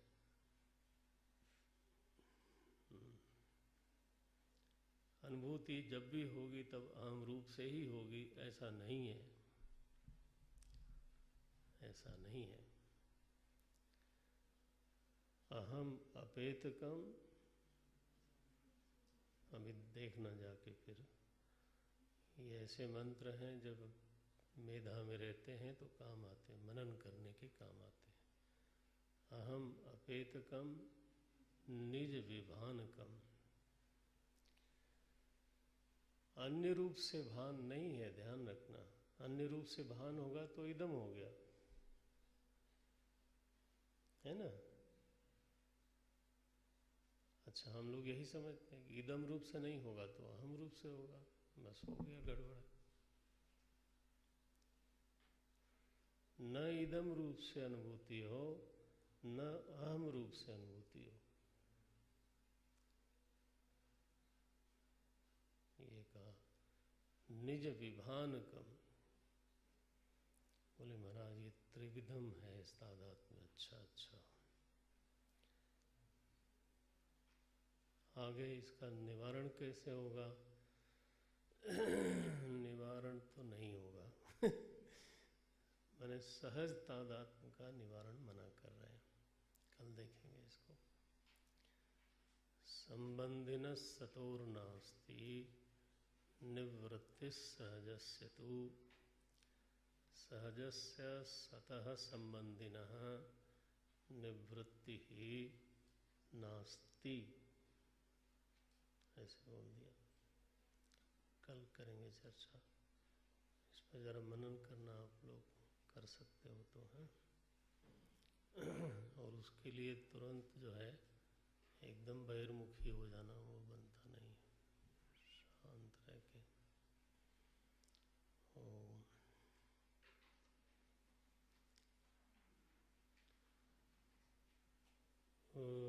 अनुभूति जब भी होगी तब अहम रूप से ही होगी, ऐसा नहीं है, ऐसा नहीं है। अहम अपेतकम, अभी देखना जाके फिर, ये ऐसे मंत्र हैं जब मेधा में रहते हैं तो काम आते हैं, मनन करने के काम आते हैं। अहम अपेतकम निज विभानकम, अन्य रूप से भान नहीं है, ध्यान रखना। अन्य रूप से भान होगा तो इदम हो गया, है ना। अच्छा, हम लोग यही समझते हैं कि इदम रूप से नहीं होगा तो अहम रूप से होगा, बस हो गया गड़बड़। न इदम रूप से अनुभूति हो, न अहम रूप से अनुभूति हो, ये कहा। निज विभानकम, बोले महाराज ये त्रिविधम है इस तादात्म्य में। अच्छा अच्छा, आगे इसका निवारण कैसे होगा? निवारण तो नहीं होगा। मैंने सहज तादात्म्य का निवारण मना कर रहे हैं, कल देखेंगे इसको। संबंधिन सतोर्नास्ति निवृत्ति सहजस्य तु, सहजस्य सतः संबंधिनः निवृत्ति ही नास्ति, ऐसे बोल दिया। कल करेंगे चर्चा इस पर, जरा मनन करना आप लोग कर सकते हो तो, हैं। और उसके लिए तुरंत जो है एकदम बहिर्मुखी हो जाना वो बनता नहीं, शांत रह के। ओम ओम